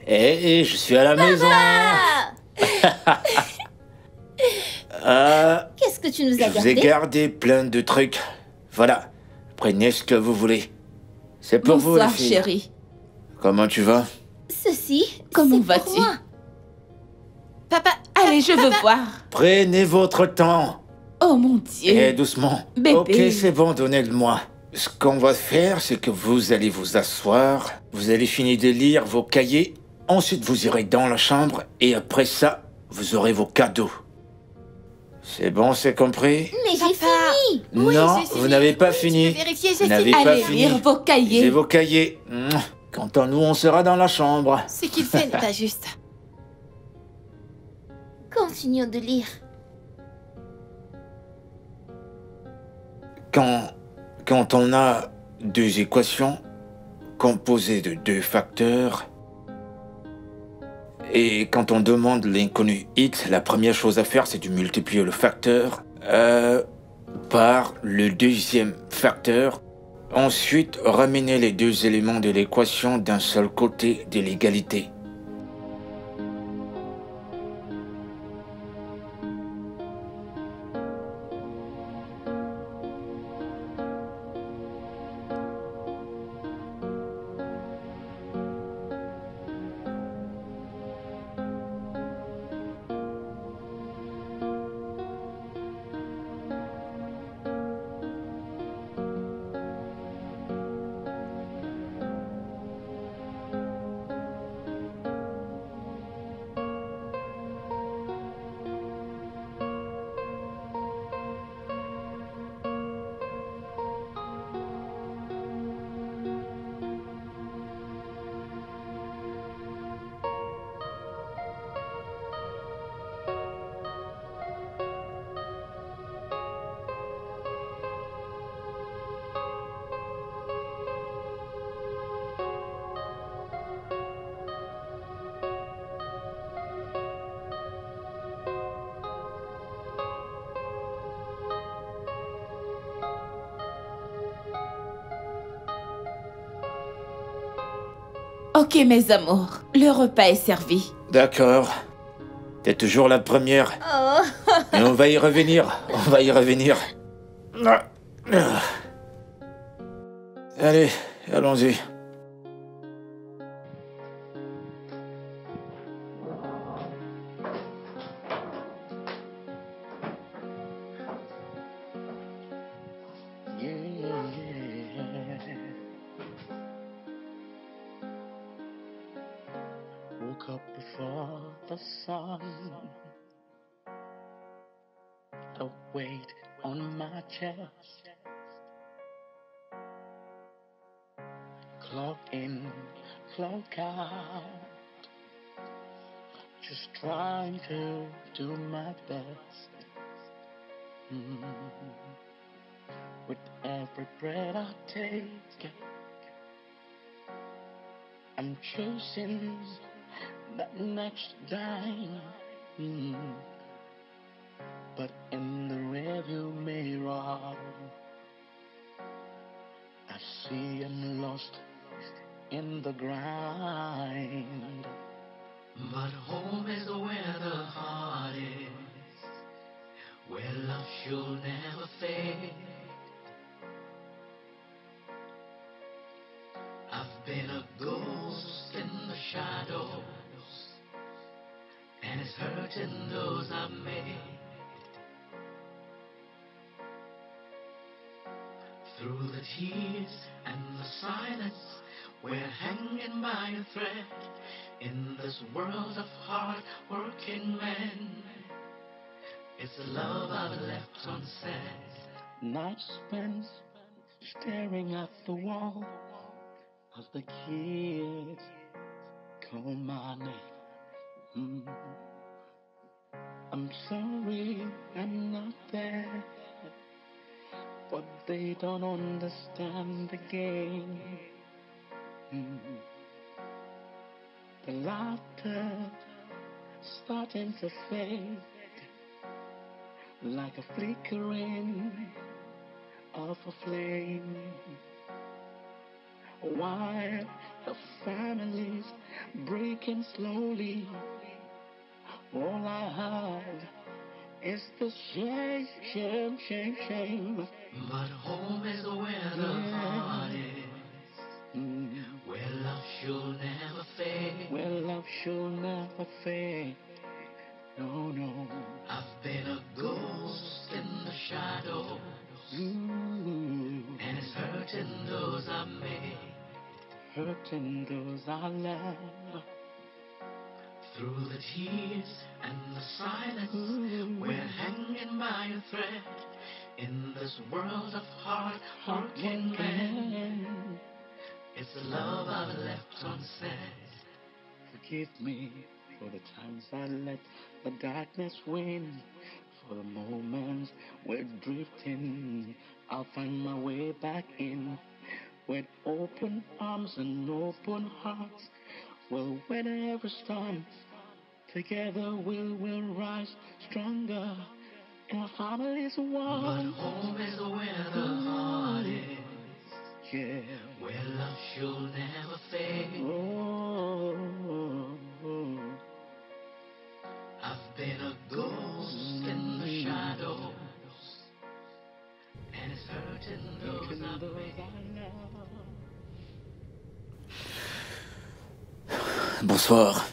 Et je suis à la maison.
Qu'est-ce que tu nous as
Je vous ai
gardé?
gardé plein de trucs. Voilà, prenez ce que vous voulez. C'est pour vous, les
Bonsoir,
filles.
chérie.
Comment tu vas?
Ceci,
Comment
c'est
vas-tu?
pour moi.
Papa,
Allez, je veux voir.
Prenez votre temps.
Oh mon Dieu.
Et doucement.
Bébé.
Ok, c'est bon, donnez-le-moi. Ce qu'on va faire, c'est que vous allez vous asseoir, vous allez finir de lire vos cahiers, ensuite vous irez dans la chambre, et après ça, vous aurez vos cadeaux. C'est bon, c'est compris?
Mais j'ai
Papa.
fini.
Oui,
Non,
j'ai fini.
vous n'avez pas
Oui,
fini.
je vais vérifier, j'ai
Vous n'avez
fini.
pas
Allez
fini.
lire vos
C'est
cahiers.
vos cahiers. Quant à nous, on sera dans la chambre.
Ce qu'il fait n'est pas juste.
Continuons de lire.
Quand on a deux équations composées de deux facteurs, et quand on demande l'inconnu x, la première chose à faire, c'est de multiplier le facteur par le deuxième facteur. Ensuite, ramener les deux éléments de l'équation d'un seul côté de l'égalité.
Ok, mes amours, le repas est servi.
D'accord. T'es toujours la première.
Oh,
Mais on va y revenir. On va y revenir. Allez, allons-y.
Woke up before the sun. A weight on my chest. clock in, clock out. Just trying to do my best. With every breath I take, I'm chasing that next dime. But in the rearview mirror, I see I'm lost in the grind.
But home is where the heart is, where love should never fade. I've been a ghost in the shadows, and it's hurting those I've made. Through the tears and the silence, we're hanging by a thread in this world of hard-working men. It's the love I've left unsaid.
Nights spent staring at the wall as the kids call my name. I'm sorry I'm not there, but they don't understand the game. The laughter starting to fade, like a flickering of a flame, while the family's breaking slowly. All I have is the shame, shame, shame, shame.
But home is where the heart is, where love should never fade.
Where love should never fade. No, no.
I've been a ghost in the shadows, and it's hurting those I made.
Hurting those I love.
Through the tears and the silence, we're hanging by a thread in this world of hard-working men. It's the love I've left unsaid.
Forgive me for the times I let the darkness win, for the moments we're drifting. I'll find my way back in with open arms and open hearts. We'll weather every storm. Together we will rise stronger. And our family's one.
But home is where the heart is.
Yeah.
Where love should never fade. I've been a ghost in the shadows, and it's hurting those I made.
Bonsoir.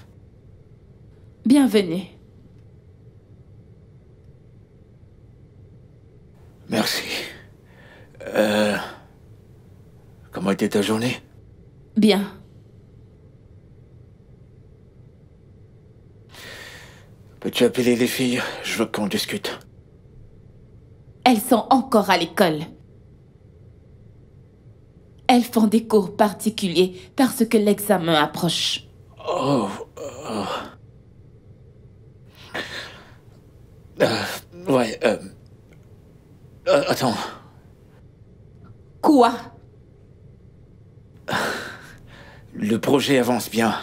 Bienvenue.
Merci. Comment était ta journée?
Bien.
Peux-tu appeler les filles? Je veux qu'on discute.
Elles sont encore à l'école. Elles font des cours particuliers parce que l'examen approche.
Oh. Ouais. Attends.
Quoi?
Le projet avance bien.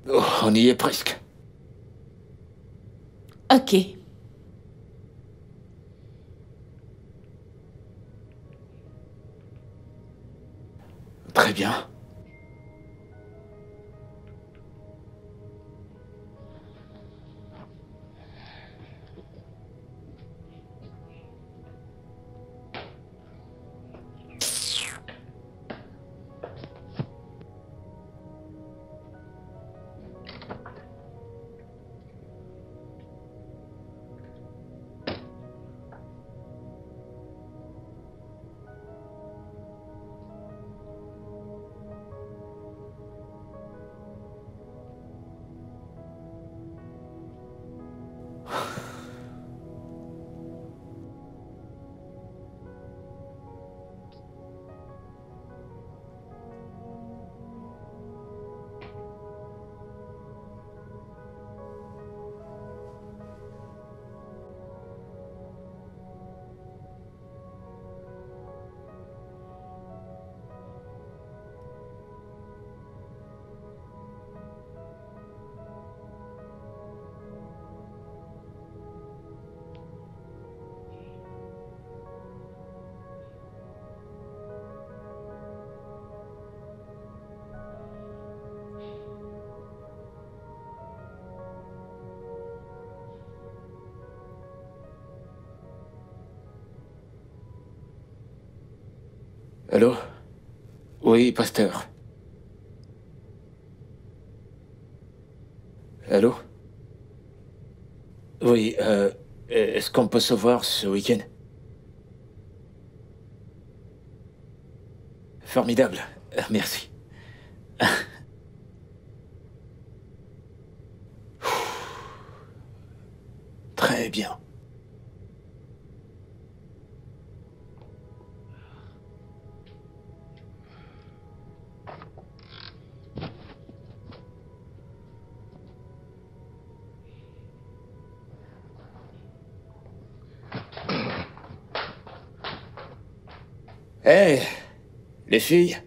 Oh, on y est presque.
Ok.
Très bien. Allô? Oui, pasteur. Allô? Oui, est-ce qu'on peut se voir ce week-end? Formidable, merci. Très bien. Hé, les filles,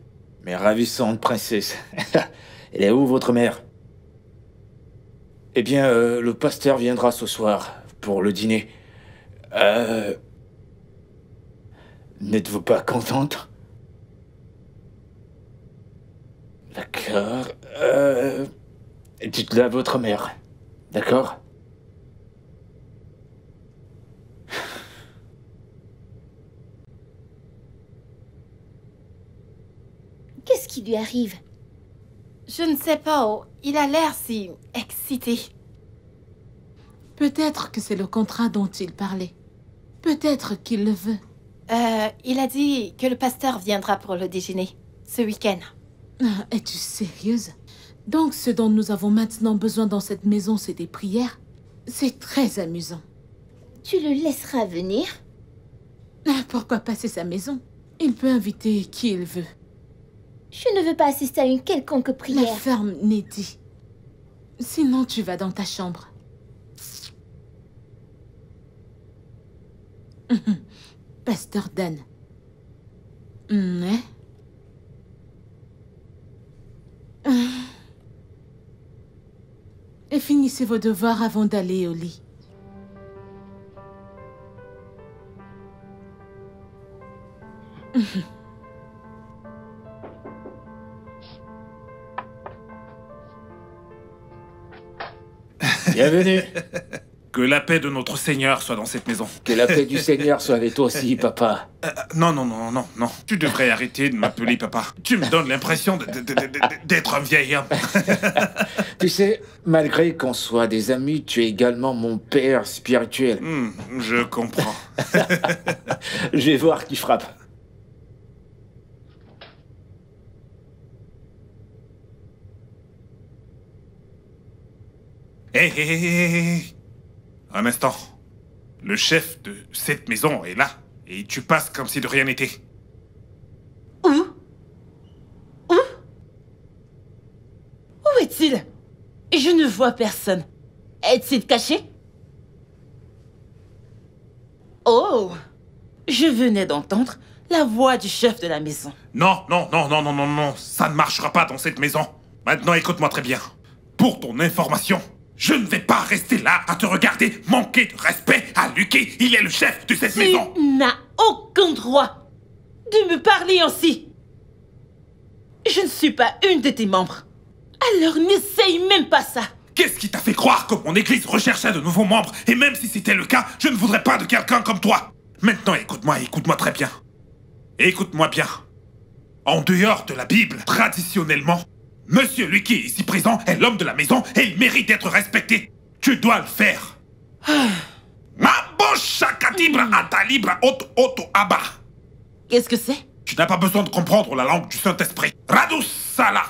mes ravissantes princesses. Elle est où votre mère? Eh bien, le pasteur viendra ce soir pour le dîner. N'êtes-vous pas contente? D'accord. Dites-le à votre mère. D'accord?
Qu'est-ce qui lui arrive?
Je ne sais pas, oh. Il a l'air si excité.
Peut-être que c'est le contrat dont il parlait. Peut-être qu'il le veut.
Il a dit que le pasteur viendra pour le déjeuner, ce week-end.
Ah, es-tu sérieuse? Donc ce dont nous avons maintenant besoin dans cette maison, c'est des prières? C'est très amusant.
Tu le laisseras venir?
Ah, pourquoi pas, c'est sa maison? Il peut inviter qui il veut.
Je ne veux pas assister à une quelconque prière.
La ferme Neddy. Sinon, tu vas dans ta chambre. Pasteur Dan. Ouais. Et finissez vos devoirs avant d'aller au lit.
Bienvenue.
Que la paix de notre Seigneur soit dans cette maison.
Que la paix du Seigneur soit avec toi aussi, papa.
Non. Tu devrais arrêter de m'appeler papa. Tu me donnes l'impression d'être un vieil homme.
Tu sais, malgré qu'on soit des amis, tu es également mon père spirituel.
Je comprends.
Je vais voir qui frappe.
Hé. Un instant. Le chef de cette maison est là. Et tu passes comme si de rien n'était.
Où est-il? Je ne vois personne. Est-il caché? Oh! Je venais d'entendre la voix du chef de la maison.
Non. Ça ne marchera pas dans cette maison. Maintenant, écoute-moi très bien. Pour ton information, je ne vais pas rester là à te regarder manquer de respect à Lucky. Il est le chef de cette maison.
Tu n'as aucun droit de me parler ainsi. Je ne suis pas une de tes membres. Alors n'essaye même pas ça.
Qu'est-ce qui t'a fait croire que mon église recherchait de nouveaux membres? Et même si c'était le cas, je ne voudrais pas de quelqu'un comme toi. Maintenant, écoute-moi très bien. Écoute-moi bien. En dehors de la Bible, traditionnellement, Monsieur Lucky, ici présent, est l'homme de la maison et il mérite d'être respecté. Tu dois le faire.
Qu'est-ce que c'est?
Tu n'as pas besoin de comprendre la langue du Saint-Esprit. Radusala.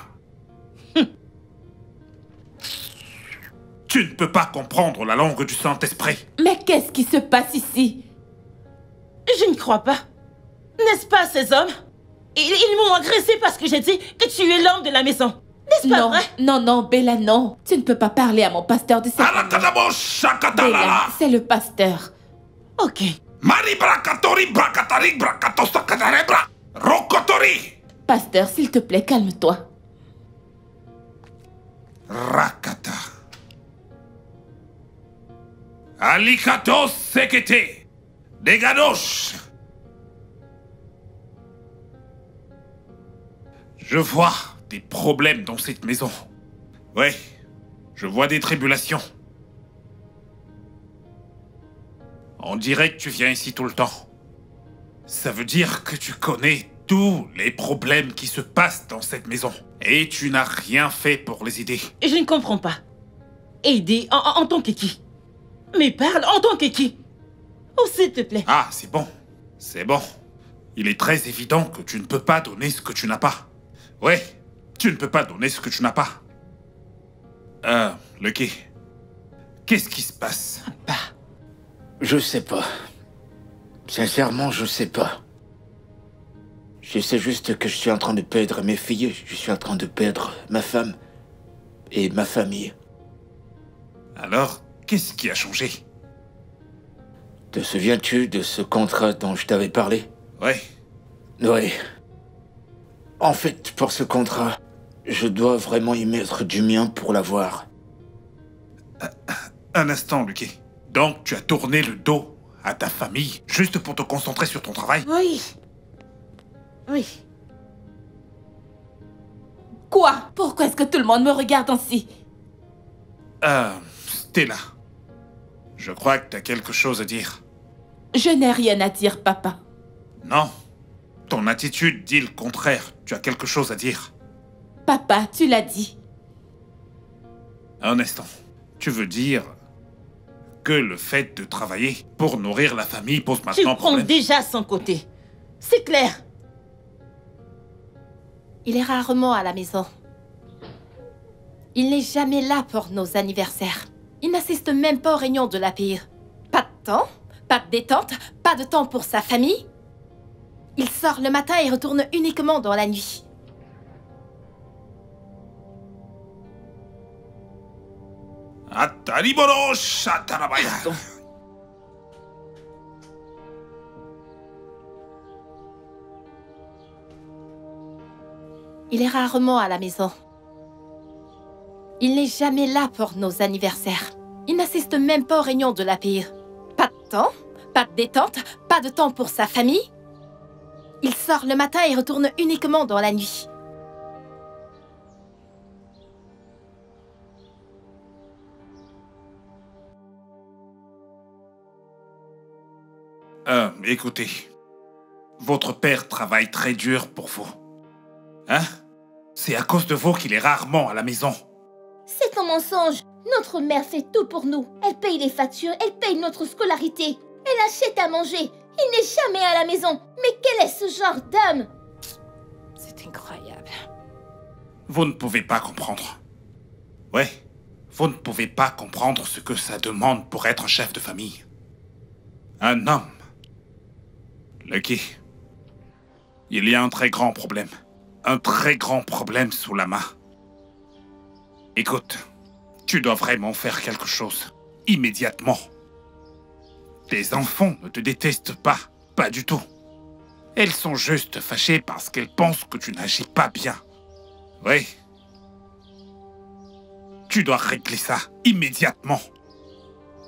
Tu ne peux pas comprendre la langue du Saint-Esprit.
Mais qu'est-ce qui se passe ici?
Je ne crois pas. N'est-ce pas, ces hommes? Ils m'ont agressé parce que j'ai dit que tu es l'homme de la maison. N'est-ce pas vrai?
Non, Bella, non. Tu ne peux pas parler à mon pasteur de cette maison. Bella, c'est le pasteur.
Ok.
Pasteur, s'il te plaît, calme-toi.
Rakata. Alikato sekete. Dégadoche. Je vois des problèmes dans cette maison. Ouais, je vois des tribulations. On dirait que tu viens ici tout le temps. Ça veut dire que tu connais tous les problèmes qui se passent dans cette maison. Et tu n'as rien fait pour les aider.
Je ne comprends pas. Aider en tant que qui? Mais parle en tant que qui? Oh, s'il te plaît.
Ah, c'est bon. C'est bon. Il est très évident que tu ne peux pas donner ce que tu n'as pas. Ouais, tu ne peux pas donner ce que tu n'as pas. Lucky, qu'est-ce qui se passe?
Je sais pas. Sincèrement, je sais pas. Je sais juste que je suis en train de perdre mes filles, je suis en train de perdre ma femme et ma famille.
Alors, qu'est-ce qui a changé?
Te souviens-tu de ce contrat dont je t'avais parlé?
Oui.
Oui. En fait, pour ce contrat, je dois vraiment y mettre du mien pour l'avoir.
Un instant, Lucky. Donc, tu as tourné le dos à ta famille juste pour te concentrer sur ton travail?
Oui. Oui.
Quoi? Pourquoi est-ce que tout le monde me regarde ainsi?
Stella. Je crois que tu as quelque chose à dire.
Je n'ai rien à dire, papa.
Non. Ton attitude dit le contraire. Tu as quelque chose à dire.
Papa, tu l'as dit.
Un instant. Tu veux dire que le fait de travailler pour nourrir la famille pose
Tu
maintenant
prends
problème?
déjà son côté. C'est clair.
Il est rarement à la maison. Il n'est jamais là pour nos anniversaires. Il n'assiste même pas aux réunions de l'API. Pas de temps, pas de détente, pas de temps pour sa famille. Il sort le matin et retourne uniquement dans la nuit.
Atariboro Shatarabaya.
Il est rarement à la maison. Il n'est jamais là pour nos anniversaires. Il n'assiste même pas aux réunions de l'API. Pas de temps, pas de détente, pas de temps pour sa famille. Il sort le matin et retourne uniquement dans la nuit.
Écoutez. Votre père travaille très dur pour vous. Hein? C'est à cause de vous qu'il est rarement à la maison.
C'est un mensonge. Notre mère fait tout pour nous. Elle paye les factures, elle paye notre scolarité. Elle achète à manger. Il n'est jamais à la maison. Mais quel est ce genre d'homme?
C'est incroyable.
Vous ne pouvez pas comprendre. Ouais, vous ne pouvez pas comprendre ce que ça demande pour être un chef de famille. Un homme. Lucky. Il y a un très grand problème. Un très grand problème sous la main. Écoute, tu dois vraiment faire quelque chose. Immédiatement. Tes enfants ne te détestent pas. Pas du tout. Elles sont juste fâchées parce qu'elles pensent que tu n'agis pas bien. Oui. Tu dois régler ça immédiatement.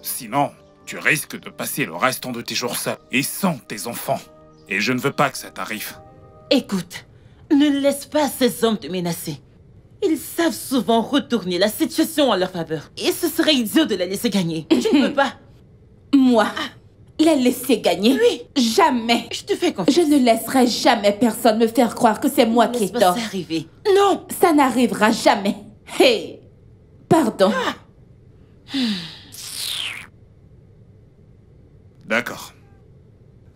Sinon, tu risques de passer le restant de tes jours seul et sans tes enfants. Et je ne veux pas que ça t'arrive.
Écoute, ne laisse pas ces hommes te menacer. Ils savent souvent retourner la situation à leur faveur. Et ce serait idiot de les laisser gagner. Tu ne peux pas.
Moi, les laisser gagner?
Oui.
Jamais.
Je te fais confiance.
Je ne laisserai jamais personne me faire croire que c'est moi qui ai tort.
Ça arriver. Non.
Ça n'arrivera jamais. Hey, pardon.
D'accord.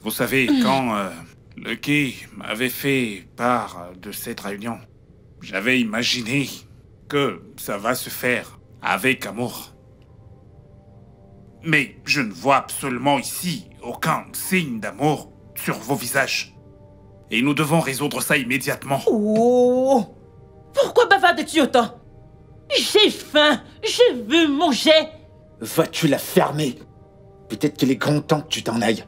Vous savez, quand Lucky m'avait fait part de cette réunion, j'avais imaginé que ça va se faire avec amour. Mais je ne vois absolument ici aucun signe d'amour sur vos visages. Et nous devons résoudre ça immédiatement.
Oh! Pourquoi bavardes-tu autant? J'ai faim. Je veux manger.
Vas-tu la fermer? Peut-être qu'il est grand temps que tu t'en ailles.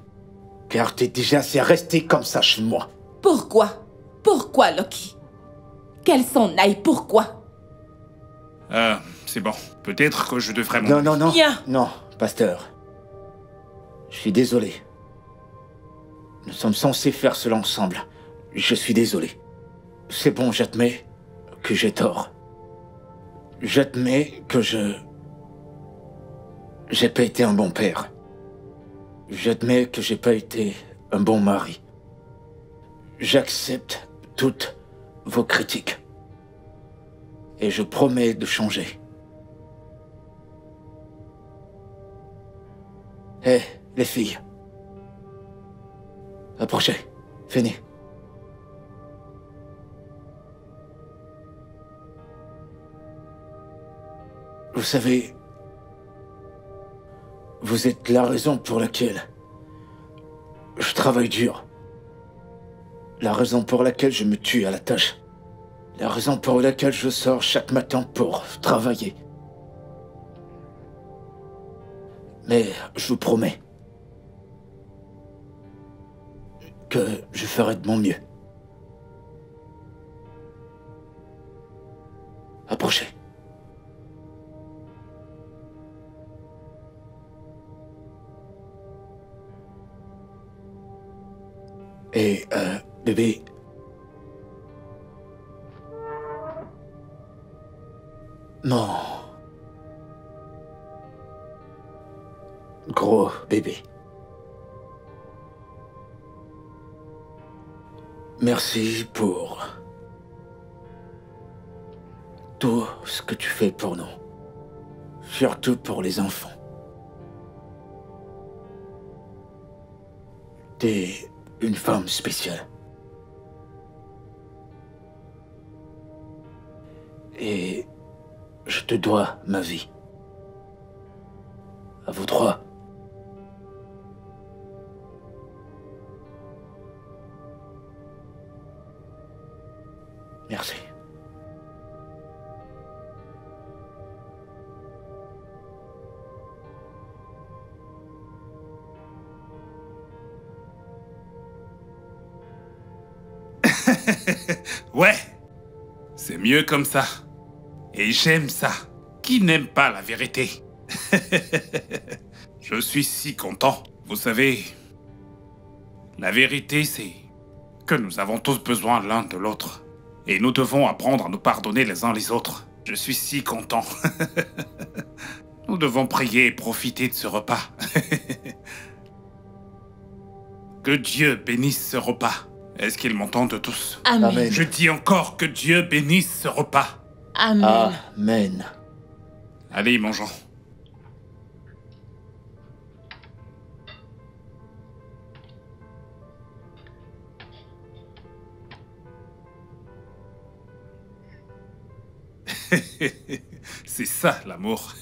Car t'es déjà assez resté comme ça chez moi.
Pourquoi? Pourquoi, Lucky? Qu'elle s'en aille, pourquoi?
C'est bon. Peut-être que je devrais...
Non, non, non.
Viens.
Non, pasteur. Je suis désolé. Nous sommes censés faire cela ensemble. Je suis désolé. C'est bon, j'admets que j'ai tort. J'admets que j'ai pas été un bon père. J'admets que j'ai pas été un bon mari. j'accepte toutes vos critiques. Et je promets de changer. Hé, les filles. Approchez. Venez. Vous savez, vous êtes la raison pour laquelle je travaille dur. La raison pour laquelle je me tue à la tâche. La raison pour laquelle je sors chaque matin pour travailler. Mais je vous promets que je ferai de mon mieux. Approchez. Et, bébé... Non. Gros bébé. Merci pour tout ce que tu fais pour nous. Surtout pour les enfants. T'es une femme spéciale. Et je te dois ma vie. À vous trois. Merci.
Ouais, c'est mieux comme ça. Et j'aime ça. Qui n'aime pas la vérité? Je suis si content. Vous savez, la vérité, c'est que nous avons tous besoin l'un de l'autre. Et nous devons apprendre à nous pardonner les uns les autres. Je suis si content. Nous devons prier et profiter de ce repas. Que Dieu bénisse ce repas. Est-ce qu'ils m'entendent tous?
Amen.
Amen.
Je dis encore que Dieu bénisse ce repas.
Amen.
Amen.
Allez, mangeons. C'est ça, l'amour.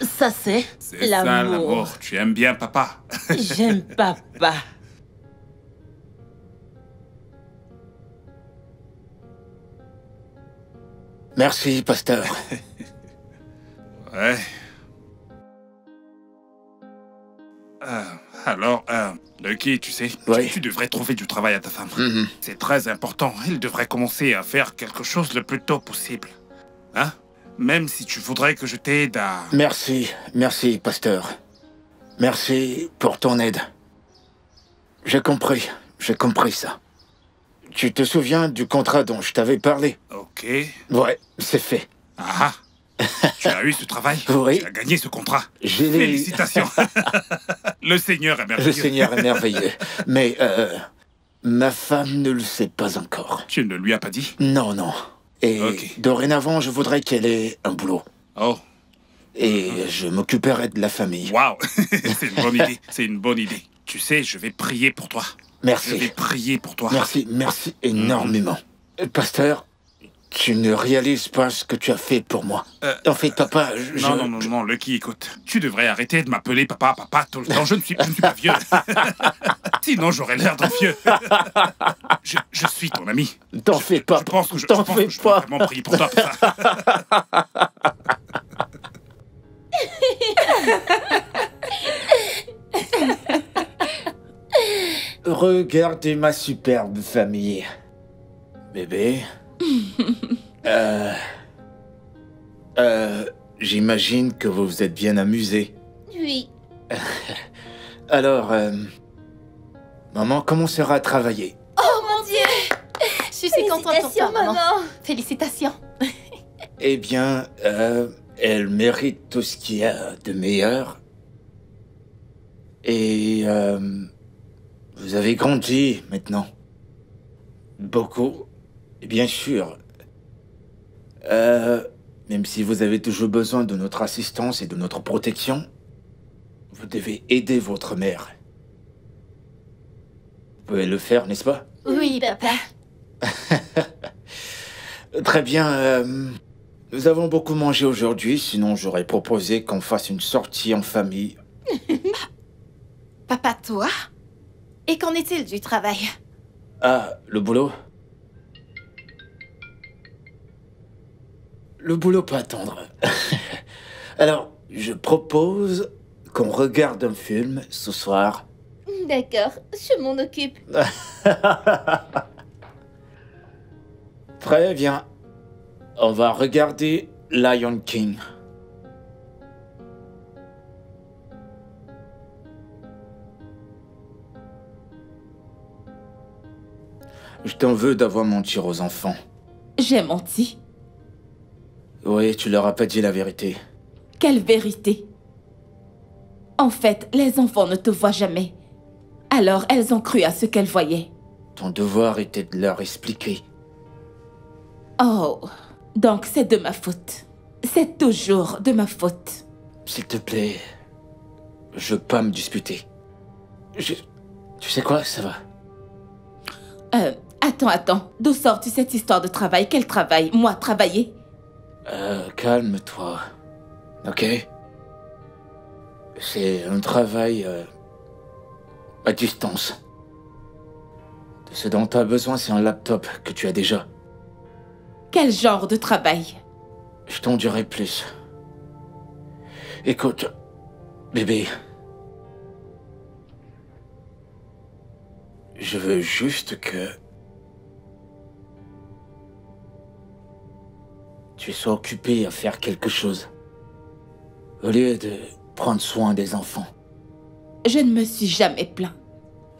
Ça, c'est
C'est ça, l'amour. Tu aimes bien papa?
J'aime papa.
Merci, pasteur.
Ouais. Alors, Lucky, tu sais,
Oui.
tu devrais trouver du travail à ta femme.
Mhm.
C'est très important. Elle devrait commencer à faire quelque chose le plus tôt possible. Hein? Même si tu voudrais que je t'aide à...
Merci, merci, pasteur. Merci pour ton aide. J'ai compris ça. Tu te souviens du contrat dont je t'avais parlé?
Ok.
Ouais, c'est fait.
Ah, tu as eu ce travail?
Oui.
Tu as gagné ce contrat?
J'ai les-
Félicitations. Le Seigneur est merveilleux.
Le Seigneur est merveilleux. Mais, ma femme ne le sait pas encore.
Tu ne lui as pas dit?
Non, non. Et
Ok.
dorénavant, je voudrais qu'elle ait un boulot.
Oh,
Et je m'occuperai de la famille.
waouh. C'est une bonne idée. C'est une bonne idée. Tu sais, je vais prier pour toi. Je vais
Merci.
prier pour toi.
Merci, merci énormément. Pasteur, tu ne réalises pas ce que tu as fait pour moi. En fait, papa,
Non, Lucky, écoute. Tu devrais arrêter de m'appeler papa tout le temps. Je ne suis pas vieux. Sinon, j'aurais l'air d'un vieux. Je suis ton ami.
T'en fais pas.
Je pense que je
T'en
peux
fais pas.
vraiment prier pour toi. Pour ça.
Regardez ma superbe famille. Bébé. J'imagine que vous vous êtes bien amusés.
Oui.
Alors, maman commencera à travailler.
Oh mon Dieu! Je suis si contente pour toi,
Félicitations,
maman.
maman.
Félicitations.
Eh bien, elle mérite tout ce qu'il y a de meilleur. Et Vous avez grandi maintenant. Beaucoup. Et bien sûr. Même si vous avez toujours besoin de notre assistance et de notre protection, vous devez aider votre mère. Vous pouvez le faire, n'est-ce pas?
Oui, papa.
Très bien. Nous avons beaucoup mangé aujourd'hui, sinon j'aurais proposé qu'on fasse une sortie en famille.
Papa, toi? Et qu'en est-il du travail?
Ah, le boulot? Le boulot peut attendre. Alors, je propose qu'on regarde un film ce soir.
D'accord, je m'en occupe.
Très bien. On va regarder Lion King. Je t'en veux d'avoir menti aux enfants.
J'ai menti.
Oui, tu leur as pas dit la vérité.
Quelle vérité? En fait, les enfants ne te voient jamais. Alors, elles ont cru à ce qu'elles voyaient.
Ton devoir était de leur expliquer.
Oh, donc c'est de ma faute. C'est toujours de ma faute.
S'il te plaît, je veux pas me disputer. Tu sais quoi, ça va.
Attends. D'où sort-tu cette histoire de travail? Quel travail? Moi, travailler?
Calme-toi. Ok? C'est un travail à distance. De ce dont tu as besoin, c'est un laptop que tu as déjà.
Quel genre de travail?
Je t'en dirai plus. Écoute, bébé. Je veux juste que tu sois occupé à faire quelque chose. Au lieu de prendre soin des enfants.
Je ne me suis jamais plaint.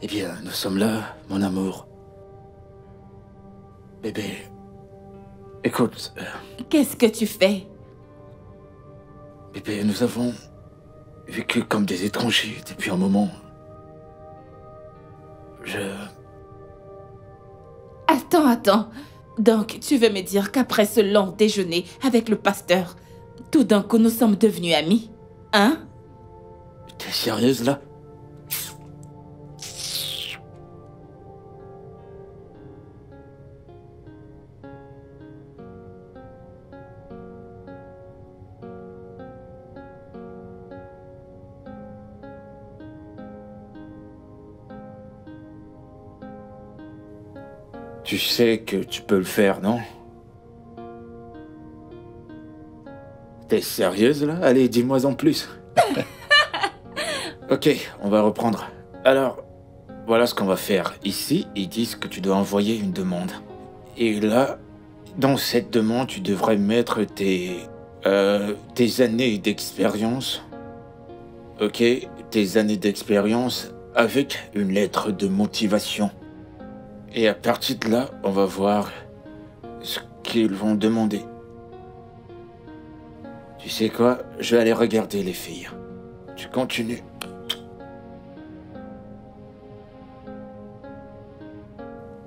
Eh bien, nous sommes là, mon amour. Bébé, écoute...
Qu'est-ce que tu fais?
Bébé, nous avons vécu comme des étrangers depuis un moment.
Attends. Donc, tu veux me dire qu'après ce long déjeuner avec le pasteur, tout d'un coup nous sommes devenus amis? Hein?
T'es sérieuse, là? Tu sais que tu peux le faire, non? T'es sérieuse, là? Allez, dis-moi en plus. Ok, on va reprendre. Alors, voilà ce qu'on va faire. Ici, ils disent que tu dois envoyer une demande. Et là, dans cette demande, tu devrais mettre tes années d'expérience. Ok, tes années d'expérience avec une lettre de motivation. Et à partir de là, on va voir ce qu'ils vont demander. Tu sais quoi? Je vais aller regarder les filles. Tu continues.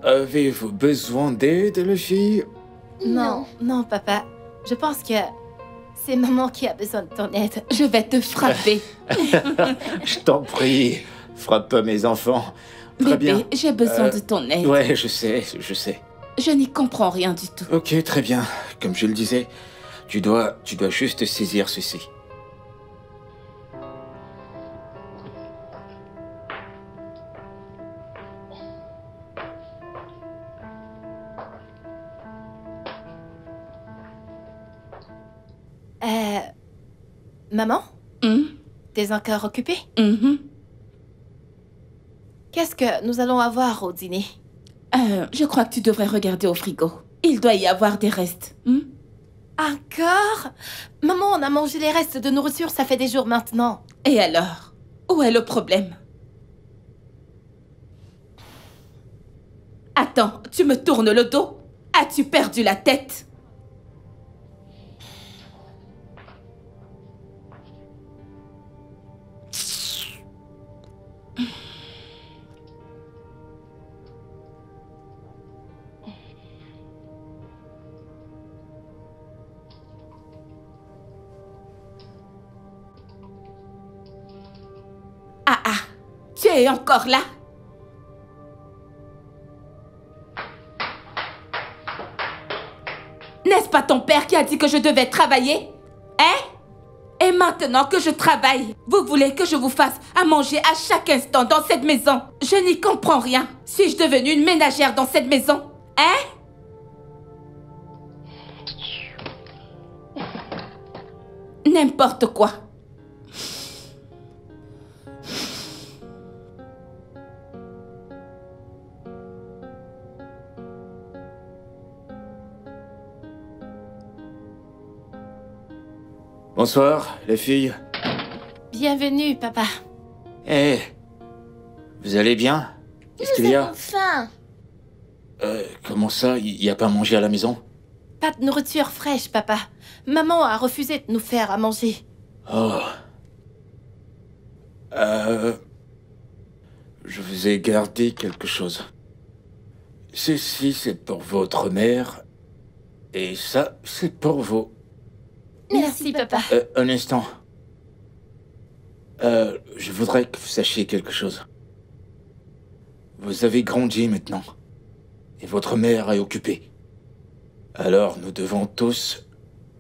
Avez-vous besoin d'aide, les filles?
Non, papa. Je pense que c'est maman qui a besoin de ton aide.
Je vais te frapper.
Je t'en prie, frappe pas mes enfants. Très bien.
Bébé, j'ai besoin de ton aide.
Ouais, je sais.
Je n'y comprends rien du tout.
Ok, très bien. Comme je le disais, tu dois juste saisir ceci.
Maman? T'es encore occupée? Qu'est-ce que nous allons avoir au dîner?
Je crois que tu devrais regarder au frigo. Il doit y avoir des restes.
Encore? Maman, on a mangé les restes de nourriture, ça fait des jours maintenant.
Et alors? Où est le problème? Attends, tu me tournes le dos? As-tu perdu la tête? Tu es encore là? N'est-ce pas ton père qui a dit que je devais travailler? Hein? Et maintenant que je travaille, vous voulez que je vous fasse à manger à chaque instant dans cette maison? Je n'y comprends rien. Suis-je devenue une ménagère dans cette maison? Hein? N'importe quoi.
Bonsoir, les filles.
Bienvenue, papa.
Eh, vous allez bien? Qu'est-ce qu'il y a?
Faim.
Comment ça, il n'y a pas à manger à la maison?
Pas de nourriture fraîche, papa. Maman a refusé de nous faire à manger.
Oh. Je vous ai gardé quelque chose. Ceci, c'est pour votre mère. Et ça, c'est pour vous.
Merci, papa.
Un instant. Je voudrais que vous sachiez quelque chose. Vous avez grandi maintenant. Et votre mère est occupée. Alors, nous devons tous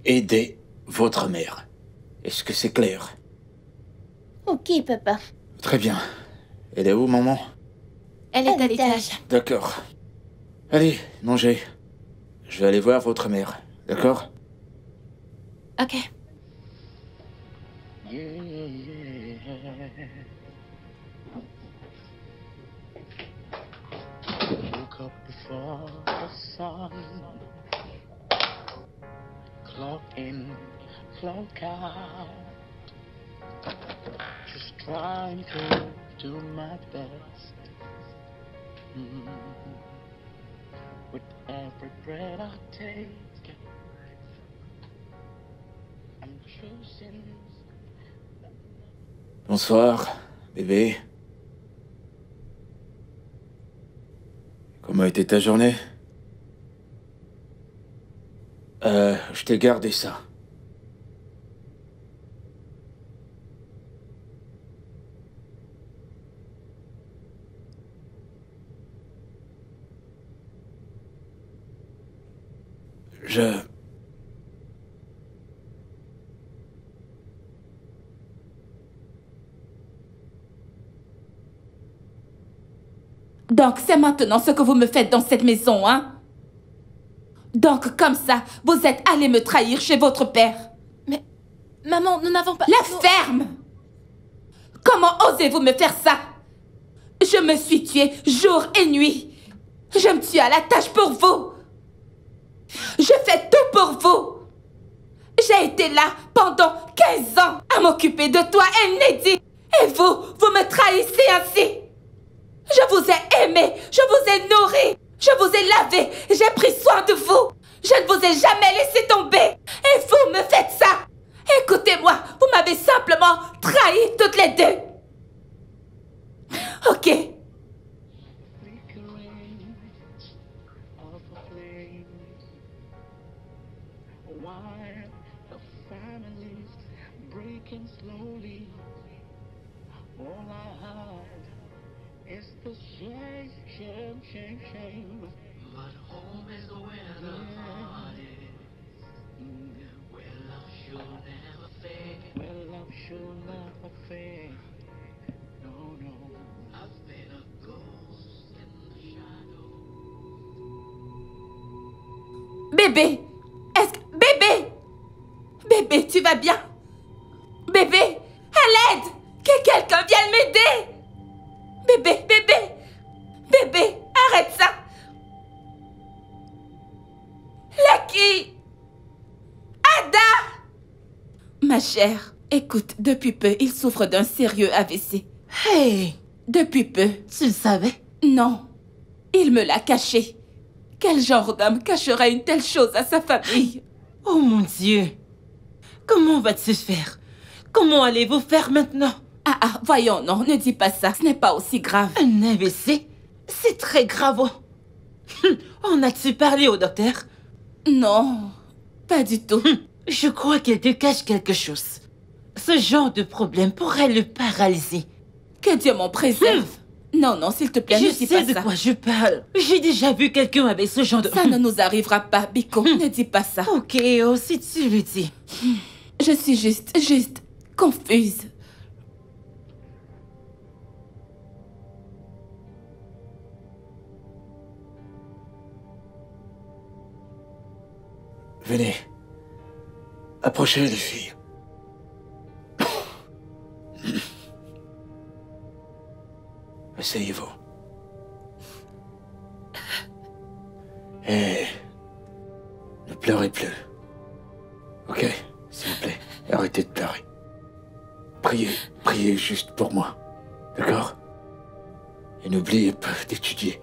aider votre mère. Est-ce que c'est clair?
Ok, papa.
Très bien. Elle est où, maman?
Elle est à l'étage.
D'accord. Allez, mangez. Je vais aller voir votre mère. D'accord?
Ok.
Woke up before the sun. Clock in, clock out. Just trying to do my best. With every breath I take, I'm choosing.
Bonsoir, bébé. Comment était ta journée? Je t'ai gardé ça.
Donc, c'est maintenant ce que vous me faites dans cette maison, hein? Donc, comme ça, vous êtes allé me trahir chez votre père.
Mais, maman, nous n'avons pas...
La ferme! Comment osez-vous me faire ça? Je me suis tuée jour et nuit. Je me tue à la tâche pour vous. Je fais tout pour vous. J'ai été là pendant 15 ans à m'occuper de toi et Neddy. Et vous me trahissez ainsi. Je vous ai aimé, je vous ai nourri, je vous ai lavé, j'ai pris soin de vous. Je ne vous ai jamais laissé tomber. Et vous me faites ça. Écoutez-moi, vous m'avez simplement trahi toutes les deux. Ok.
Shame. But home is where the heart is, where love should never fade. Where love should never fade. No, no. I've been a ghost in the shadow.
Bébé, bébé, bébé, tu vas bien? Bébé, à l'aide, que quelqu'un vienne m'aider. Bébé, bébé, arrête ça. Lucky! Ada! Ma chère, écoute, depuis peu, il souffre d'un sérieux AVC.
Hey!
Depuis peu.
Tu le savais?
Non, il me l'a caché. Quel genre d'homme cacherait une telle chose à sa famille?
Oh mon Dieu! Comment vas-tu faire? Comment allez-vous faire maintenant?
Ah, voyons, non, ne dis pas ça, ce n'est pas aussi grave.
Un AVC? C'est très grave. En as-tu parlé au docteur?
Non, pas du tout.
Je crois qu'elle te cache quelque chose. Ce genre de problème pourrait le paralyser.
Que Dieu m'en préserve. Non, non, s'il te plaît, ne
Je
dis pas
sais de
ça.
quoi je parle. J'ai déjà vu quelqu'un avec ce genre de...
Ça ne nous arrivera pas, Biko. Ne dis pas ça.
Ok, oh, si tu le dis.
Je suis juste confuse.
Venez. Approchez les filles. Asseyez-vous. Et ne pleurez plus. Ok, s'il vous plaît, arrêtez de pleurer. Priez juste pour moi. D'accord? Et n'oubliez pas d'étudier.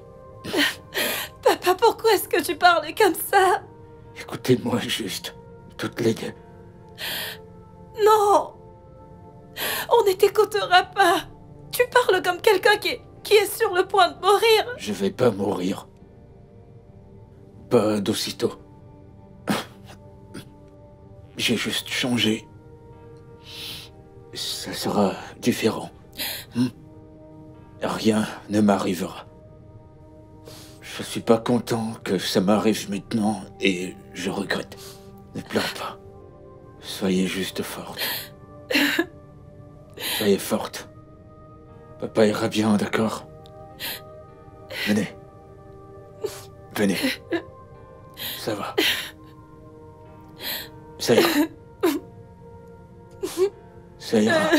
Papa, pourquoi est-ce que tu parles comme ça?
Écoutez-moi juste, toutes les deux.
Non! On ne t'écoutera pas. Tu parles comme quelqu'un qui est sur le point de mourir.
Je vais pas mourir. Pas d'aussitôt. J'ai juste changé. Ça sera différent. Rien ne m'arrivera. Je suis pas content que ça m'arrive maintenant et je regrette. Ne pleure pas. Soyez juste forte. Soyez forte. Papa ira bien, d'accord? Venez. Venez. Ça va. Ça ira. Ça ira.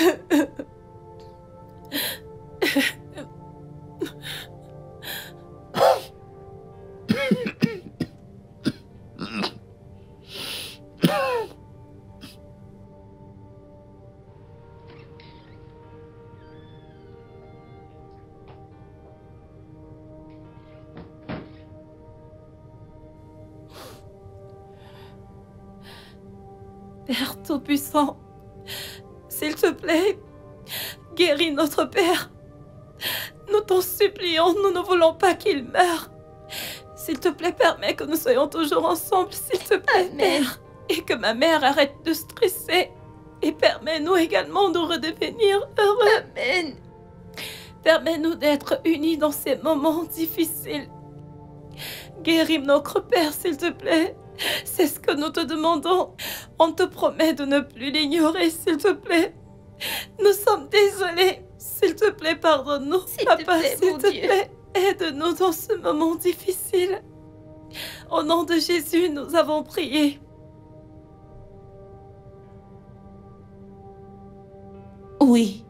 Père Tout-Puissant, s'il te plaît, guéris notre Père. Nous t'en supplions, nous ne voulons pas qu'il meure. S'il te plaît, permets que nous soyons toujours ensemble, s'il te plaît, Père. Et que ma mère arrête de stresser. Et permets-nous également de redevenir heureux. Amen. Permets-nous d'être unis dans ces moments difficiles. Guéris notre Père, s'il te plaît. C'est ce que nous te demandons. On te promet de ne plus l'ignorer, s'il te plaît. Nous sommes désolés. S'il te plaît, pardonne-nous. Papa, s'il te plaît, aide-nous dans ce moment difficile. Au nom de Jésus, nous avons prié.
Oui.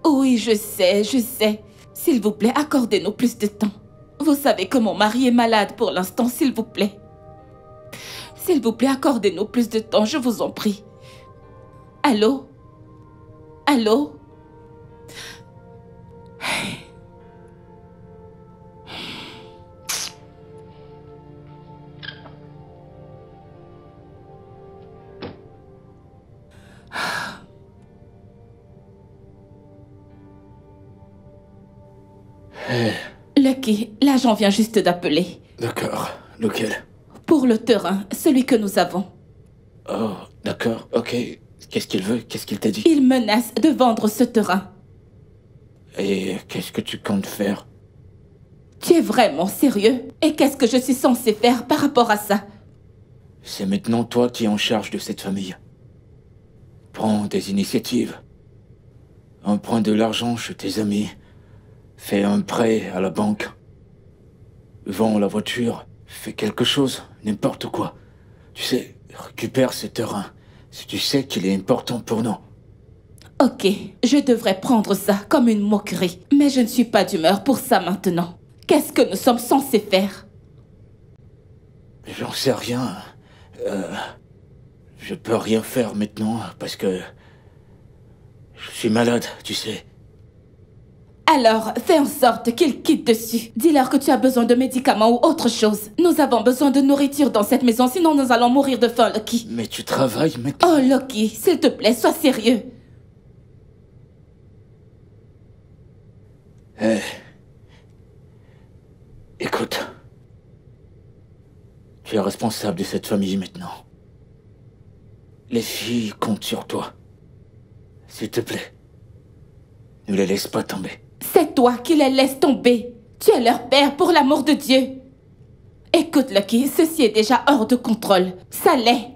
Oui, je sais. S'il vous plaît, accordez-nous plus de temps. Vous savez que mon mari est malade pour l'instant, s'il vous plaît. S'il vous plaît, accordez-nous plus de temps, je vous en prie. Allô? Allô? Lucky, l'agent vient juste d'appeler.
D'accord. Lequel?
Pour le terrain, celui que nous avons.
Oh, d'accord, ok. Qu'est-ce qu'il veut? Qu'est-ce qu'il t'a dit?
Il menace de vendre ce terrain.
Et qu'est-ce que tu comptes faire?
Tu es vraiment sérieux? Et qu'est-ce que je suis censée faire par rapport à ça?
C'est maintenant toi qui es en charge de cette famille. Prends des initiatives. Emprunte de l'argent chez tes amis. Fais un prêt à la banque. Vends la voiture. Fais quelque chose, n'importe quoi. Tu sais, récupère ce terrain. Si tu sais qu'il est important pour nous.
Ok, je devrais prendre ça comme une moquerie. Mais je ne suis pas d'humeur pour ça maintenant. Qu'est-ce que nous sommes censés faire?
J'en sais rien. Je peux rien faire maintenant parce que... je suis malade, tu sais.
Alors, fais en sorte qu'ils quittent dessus. Dis-leur que tu as besoin de médicaments ou autre chose. Nous avons besoin de nourriture dans cette maison, sinon nous allons mourir de faim, Lucky.
Mais tu travailles maintenant.
Oh, Lucky, s'il te plaît, sois sérieux.
Écoute. Tu es responsable de cette famille maintenant. Les filles comptent sur toi. S'il te plaît. Ne les laisse pas tomber.
C'est toi qui les laisses tomber. Tu es leur père, pour l'amour de Dieu. Écoute, Lucky, ceci est déjà hors de contrôle. Ça l'est.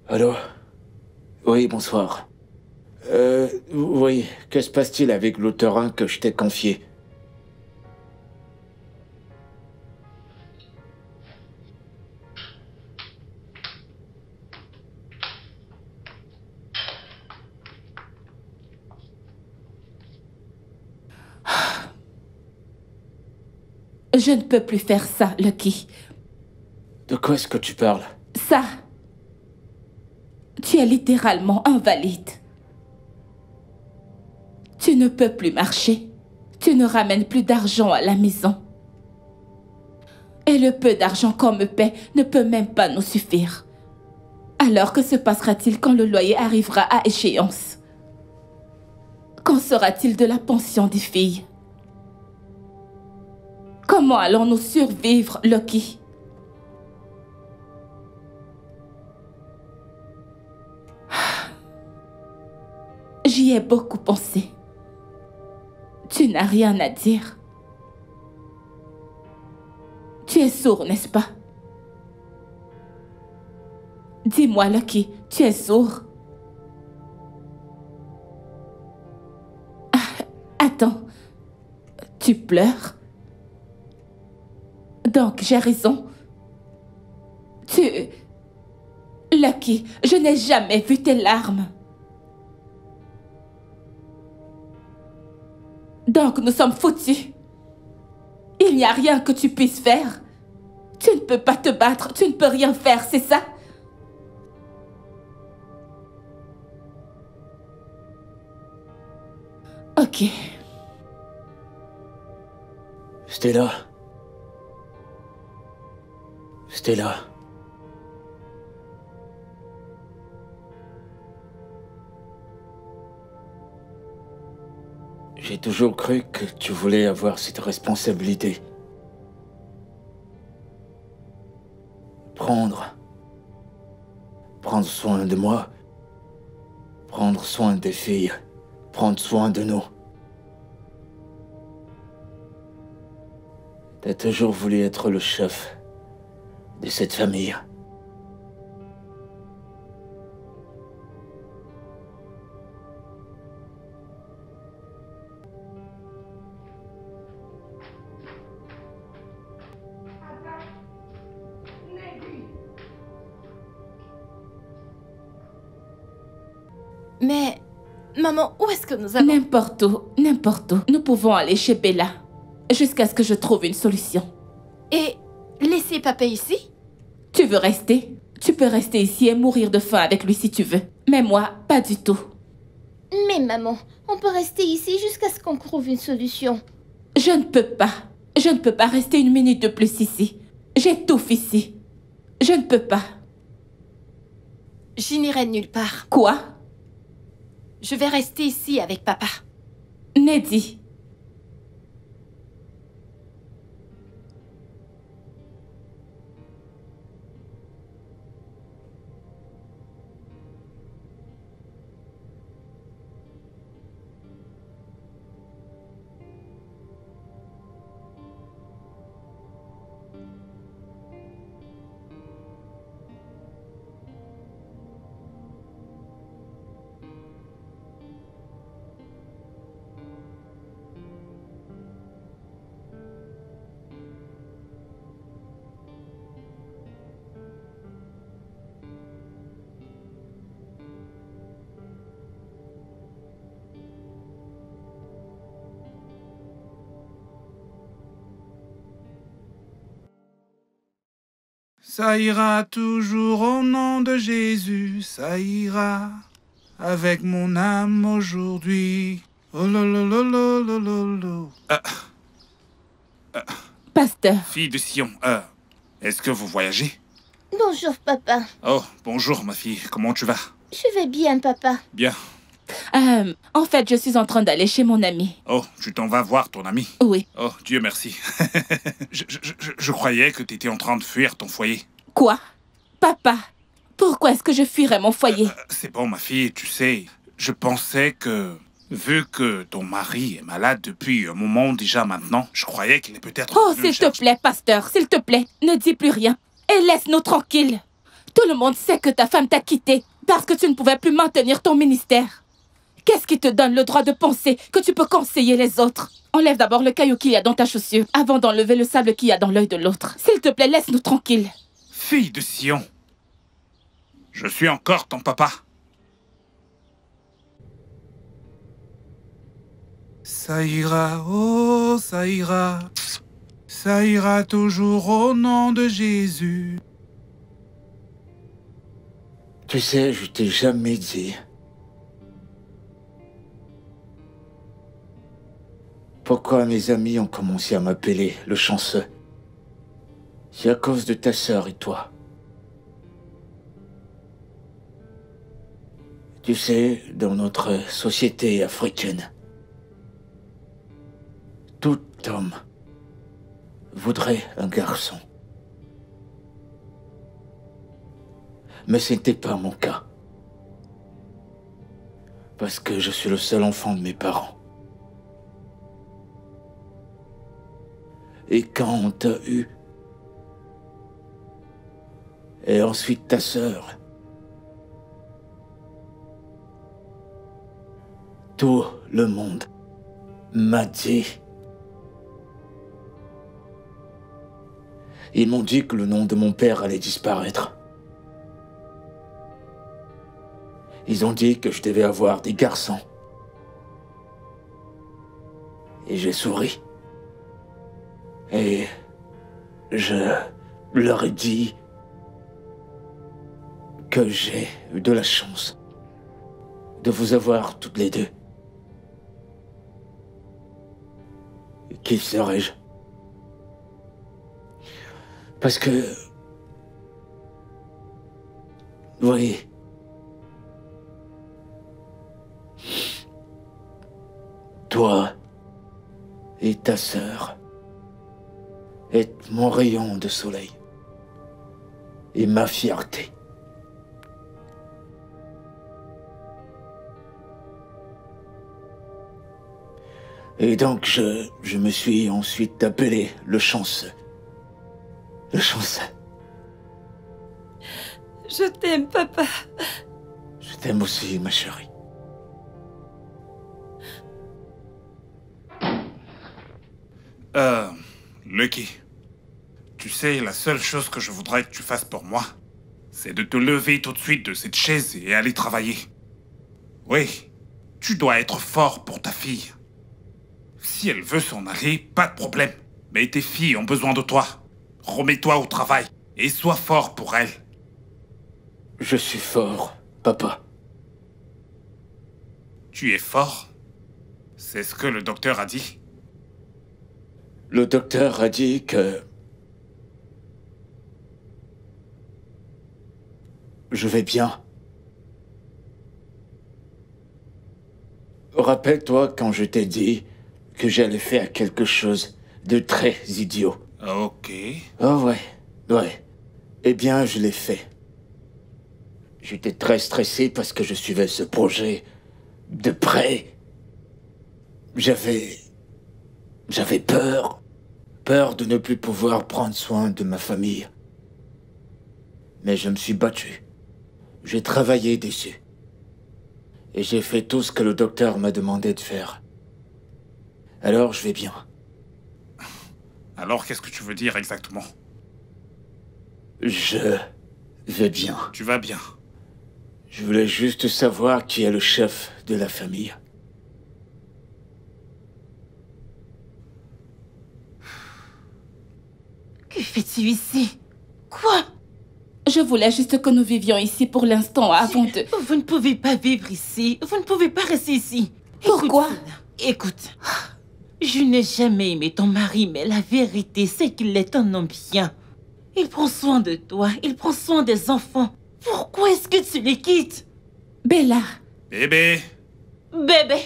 Allô? Oui, bonsoir. Oui, que se passe-t-il avec le terrain que je t'ai confié?
Je ne peux plus faire ça, Lucky.
De quoi est-ce que tu parles?
Ça. Tu es littéralement invalide. Tu ne peux plus marcher. Tu ne ramènes plus d'argent à la maison. Et le peu d'argent qu'on me paie ne peut même pas nous suffire. Alors que se passera-t-il quand le loyer arrivera à échéance? Qu'en sera-t-il de la pension des filles? Comment allons-nous survivre, Lucky? J'y ai beaucoup pensé. Tu n'as rien à dire. Tu es sourd, n'est-ce pas? Dis-moi, Lucky, tu es sourd? Ah, attends, tu pleures? Donc, j'ai raison. Lucky, je n'ai jamais vu tes larmes. Donc, nous sommes foutus. Il n'y a rien que tu puisses faire. Tu ne peux pas te battre, tu ne peux rien faire, c'est ça? Ok.
Stella. Stella. J'ai toujours cru que tu voulais avoir cette responsabilité. Prendre soin de moi. Prendre soin des filles. Prendre soin de nous. T'as toujours voulu être le chef de cette famille.
Mais, maman, où est-ce que nous allons?
N'importe où, n'importe où. Nous pouvons aller chez Bella, jusqu'à ce que je trouve une solution.
Et laisser papa ici?
Tu veux rester? Tu peux rester ici et mourir de faim avec lui si tu veux. Mais moi, pas du tout.
Mais maman, on peut rester ici jusqu'à ce qu'on trouve une solution.
Je ne peux pas. Je ne peux pas rester une minute de plus ici. J'étouffe ici. Je ne peux pas.
Je n'irai nulle part.
Quoi?
Je vais rester ici avec papa.
Neddy.
Ça ira toujours au nom de Jésus, ça ira avec mon âme aujourd'hui. Oh lololololololo.
Pasteur.
Fille de Sion, est-ce que vous voyagez?
Bonjour, papa.
Oh, bonjour ma fille, comment tu vas?
Je vais bien, papa.
Bien.
En fait, je suis en train d'aller chez mon ami.
Oh, tu t'en vas voir ton ami?
Oui.
Oh, Dieu merci. je croyais que tu étais en train de fuir ton foyer.
Quoi? Papa, pourquoi est-ce que je fuirais mon foyer?
C'est bon, ma fille, tu sais, je pensais que, vu que ton mari est malade depuis un moment déjà maintenant, je croyais qu'il est peut-être...
Oh, s'il te plaît, pasteur, s'il te plaît, ne dis plus rien et laisse-nous tranquilles. Tout le monde sait que ta femme t'a quitté parce que tu ne pouvais plus maintenir ton ministère. Qu'est-ce qui te donne le droit de penser que tu peux conseiller les autres? Enlève d'abord le caillou qu'il y a dans ta chaussure avant d'enlever le sable qu'il y a dans l'œil de l'autre. S'il te plaît, laisse-nous tranquilles.
Fille de Sion, je suis encore ton papa. Ça ira, oh, ça ira. Ça ira toujours au nom de Jésus.
Tu sais, je t'ai jamais dit. Pourquoi mes amis ont commencé à m'appeler le chanceux? C'est à cause de ta sœur et toi. Tu sais, dans notre société africaine, tout homme voudrait un garçon. Mais ce n'était pas mon cas. Parce que je suis le seul enfant de mes parents. Et quand on t'a eu, et ensuite ta sœur, tout le monde m'a dit. Ils m'ont dit que le nom de mon père allait disparaître. Ils ont dit que je devais avoir des garçons. Et j'ai souri. Et je leur ai dit que j'ai eu de la chance de vous avoir toutes les deux. Qui serais-je? Parce que... Oui. Toi et ta sœur êtes mon rayon de soleil et ma fierté. Et donc je me suis ensuite appelé le chanceux. Le chanceux.
Je t'aime, papa.
Je t'aime aussi, ma chérie.
Lucky, tu sais, la seule chose que je voudrais que tu fasses pour moi, c'est de te lever tout de suite de cette chaise et aller travailler. Oui, tu dois être fort pour ta fille. Si elle veut s'en aller, pas de problème. Mais tes filles ont besoin de toi. Remets-toi au travail et sois fort pour elles.
Je suis fort, papa.
Tu es fort? C'est ce que le docteur a dit.
Le docteur a dit que... je vais bien. Rappelle-toi quand je t'ai dit que j'allais faire quelque chose de très idiot.
Ok.
Oh ouais. Eh bien, je l'ai fait. J'étais très stressé parce que je suivais ce projet de près. J'avais peur. Peur de ne plus pouvoir prendre soin de ma famille. Mais je me suis battu. J'ai travaillé dessus. Et j'ai fait tout ce que le docteur m'a demandé de faire. Alors, je vais bien.
Alors, qu'est-ce que tu veux dire exactement?
Je vais bien.
Tu vas bien.
Je voulais juste savoir qui est le chef de la famille.
Que fais-tu ici? Quoi?
Je voulais juste que nous vivions ici pour l'instant avant de...
Vous ne pouvez pas vivre ici. Vous ne pouvez pas rester ici.
Pourquoi?
Écoute, je n'ai jamais aimé ton mari, mais la vérité, c'est qu'il est un homme bien. Il prend soin de toi, il prend soin des enfants. Pourquoi est-ce que tu les quittes?
Bella.
Bébé.
Bébé,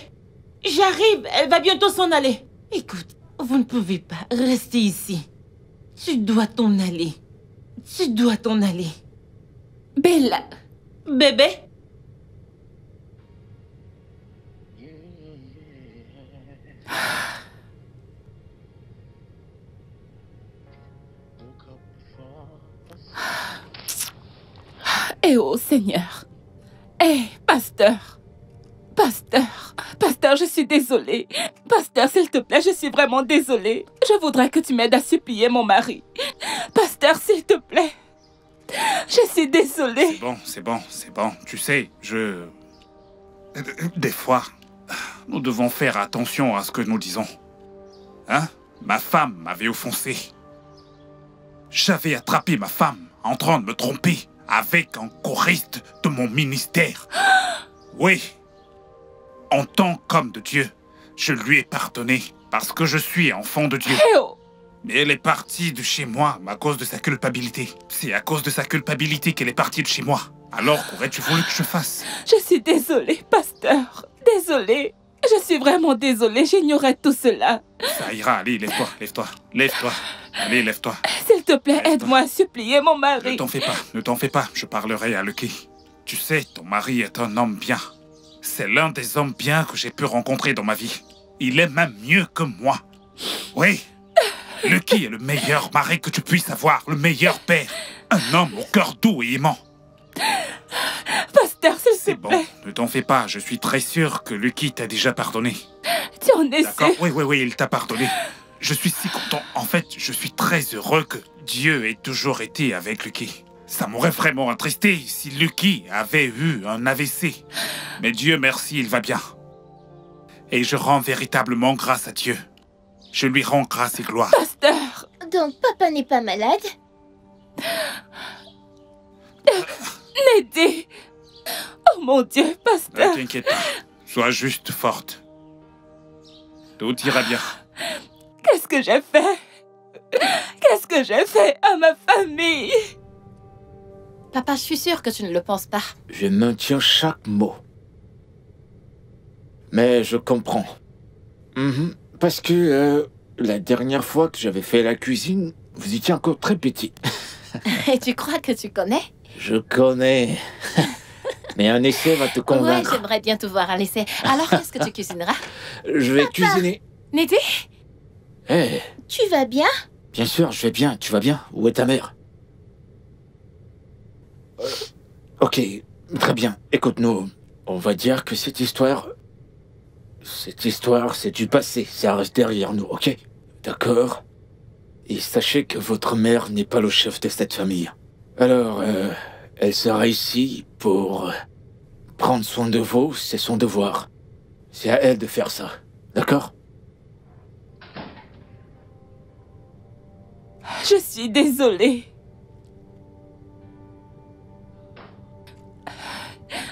j'arrive, elle va bientôt s'en aller. Écoute, vous ne pouvez pas rester ici. Tu dois t'en aller. Tu dois t'en aller.
Bella.
Bébé?
Eh oh Seigneur. Eh, pasteur. Pasteur, je suis désolée. Pasteur, s'il te plaît, je suis vraiment désolée. Je voudrais que tu m'aides à supplier mon mari. Pasteur, s'il te plaît. Je suis désolée.
C'est bon. Tu sais, des fois, nous devons faire attention à ce que nous disons. Hein? Ma femme m'avait offensé. J'avais attrapé ma femme en train de me tromper avec un choriste de mon ministère. Oui. En tant qu'homme de Dieu, je lui ai pardonné parce que je suis enfant de Dieu. Mais elle est partie de chez moi à cause de sa culpabilité. C'est à cause de sa culpabilité qu'elle est partie de chez moi. Alors qu'aurais-tu voulu que je fasse?
Je suis désolée, pasteur. Désolée. Je suis vraiment désolée, j'ignorais tout cela.
Ça ira, allez, lève-toi. Allez, lève-toi.
S'il te plaît, aide-moi à supplier mon mari.
Ne t'en fais pas, je parlerai à Lucky. Tu sais, ton mari est un homme bien. C'est l'un des hommes bien que j'ai pu rencontrer dans ma vie. Il est même mieux que moi. Oui, Lucky est le meilleur mari que tu puisses avoir, le meilleur père. Un homme au cœur doux et aimant.
Pasteur, s'il te plaît.
C'est bon, ne t'en fais pas, je suis très sûr que Lucky t'a déjà pardonné.
Tu en es sûr?
D'accord, oui, il t'a pardonné. Je suis si content. En fait, je suis très heureux que Dieu ait toujours été avec Lucky. Ça m'aurait vraiment attristé si Lucky avait eu un AVC. Mais Dieu merci, il va bien. Et je rends véritablement grâce à Dieu. Je lui rends grâce et gloire.
Pasteur!
Donc papa n'est pas malade?
Neddy! Oh mon Dieu, pasteur!
Ne t'inquiète pas. Sois juste forte. Tout ira bien.
Qu'est-ce que j'ai fait? Qu'est-ce que j'ai fait à ma famille?
Papa, je suis sûre que tu ne le penses pas.
Je maintiens chaque mot. Mais je comprends. Parce que la dernière fois que j'avais fait la cuisine, vous étiez encore très petit.
Et tu crois que tu connais?
Je connais. Mais un essai va te convaincre.
Ouais, j'aimerais bien te voir à l'essai. Alors, qu'est-ce que tu cuisineras?
Je vais cuisiner.
Neddy?
Hey.
Tu vas bien?
Bien sûr, je vais bien. Tu vas bien? Où est ta mère? Ok, très bien. Écoute-nous, on va dire que cette histoire, c'est du passé. Ça reste derrière nous, ok? D'accord? Et sachez que votre mère n'est pas le chef de cette famille. Alors, elle sera ici pour prendre soin de vous, c'est son devoir. C'est à elle de faire ça, d'accord?
Je suis désolée.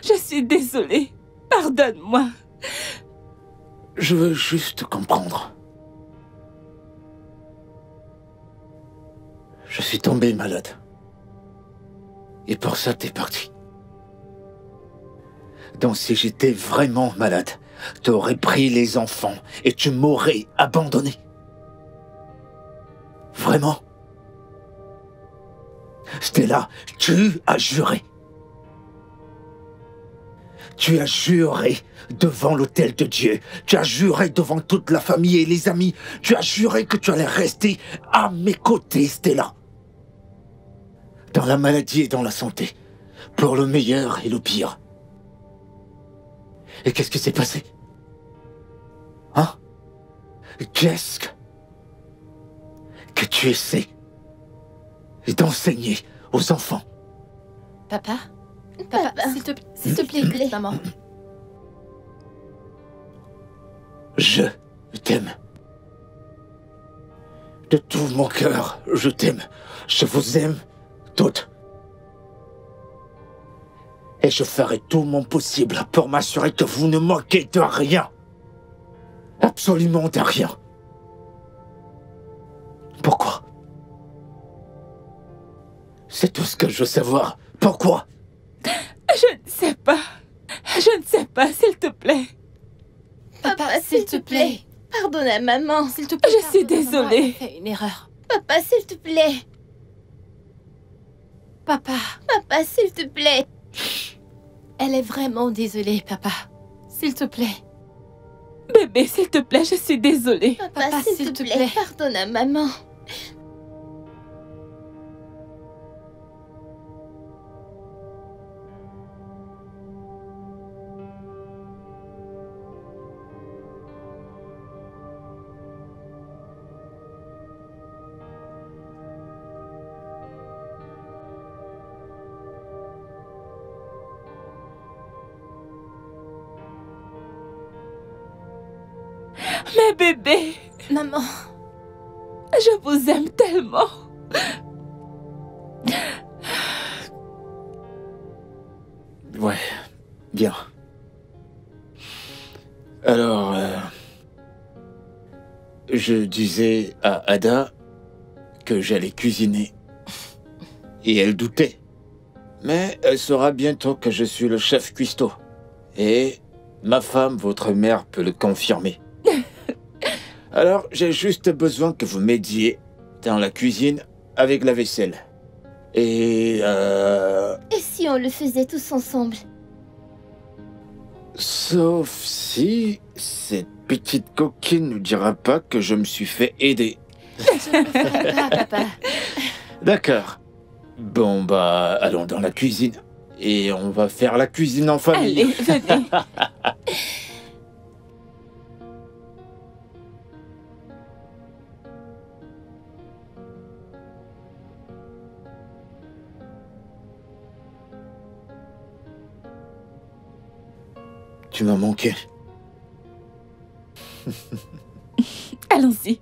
Je suis désolée. Pardonne-moi.
Je veux juste comprendre. Je suis tombé malade. Et pour ça, t'es parti. Donc si j'étais vraiment malade, t'aurais pris les enfants et tu m'aurais abandonné. Vraiment? Stella, tu as juré. Tu as juré devant l'autel de Dieu. Tu as juré devant toute la famille et les amis. Tu as juré que tu allais rester à mes côtés, Stella. Dans la maladie et dans la santé. Pour le meilleur et le pire. Et qu'est-ce qui s'est passé? Hein? Qu'est-ce que tu essaies d'enseigner aux enfants?
Papa, s'il te plaît, écoute maman.
Je t'aime. De tout mon cœur, je t'aime. Je vous aime toutes. Et je ferai tout mon possible pour m'assurer que vous ne manquez de rien. Absolument de rien. Pourquoi? C'est tout ce que je veux savoir. Pourquoi?
Je ne sais pas. Je ne sais pas, s'il te plaît.
Papa, s'il te plaît.
Pardonne à maman.
S'il te plaît.
Je suis
pardonne-moi,
désolée.
elle a fait une erreur.
Papa, s'il te plaît.
Papa,
Papa, s'il te plaît.
elle est vraiment désolée, papa. S'il te plaît.
Bébé, s'il te plaît, je suis désolée.
Papa, s'il te plaît. Pardonne à maman.
Mais bébé,
Maman,
je vous aime tellement.
Ouais, bien. Alors, je disais à Ada que j'allais cuisiner. Et elle doutait. Mais elle saura bientôt que je suis le chef cuistot. Et ma femme, votre mère, peut le confirmer. Alors, j'ai juste besoin que vous m'aidiez dans la cuisine avec la vaisselle. Et
Et si on le faisait tous ensemble?
sauf si cette petite coquine ne dira pas que je me suis fait aider.
je ne le ferai pas, papa.
D'accord. Bon, bah, allons dans la cuisine. Et on va faire la cuisine en famille.
Allez, venez.
Tu m'as manqué.
Allons-y.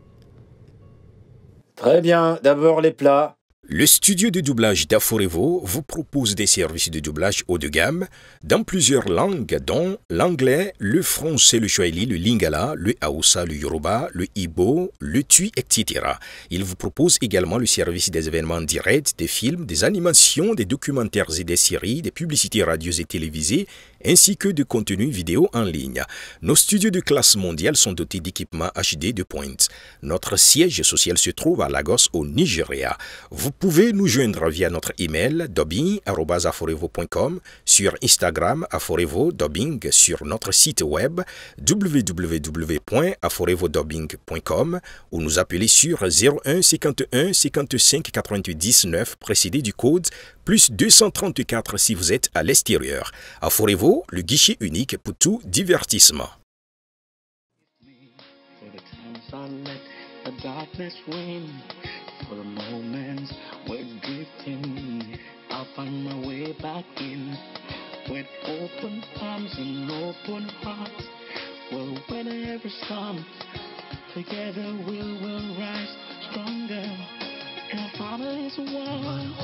Très bien, d'abord les plats.
Le studio de doublage d'Aforevo vous propose des services de doublage haut de gamme dans plusieurs langues dont l'anglais, le français, le swahili, le lingala, le hausa, le yoruba, le igbo, le tui, etc. Il vous propose également le service des événements directs, des films, des animations, des documentaires et des séries, des publicités radios et télévisées, ainsi que de contenus vidéo en ligne. Nos studios de classe mondiale sont dotés d'équipements HD de pointe. Notre siège social se trouve à Lagos, au Nigeria. Vous pouvez nous joindre via notre email dubbing@aforevo.com, sur Instagram Aforevo Dubbing, sur notre site web www.aforevodubbing.com ou nous appeler sur 01 51 55 88 19 précédé du code plus 234 si vous êtes à l'extérieur. Aforevo, le guichet unique pour tout divertissement.
The darkness win for the moments we're drifting. I'll find my way back in with open arms and open hearts. Well, whenever storm, together we will rise stronger. And our Father is one.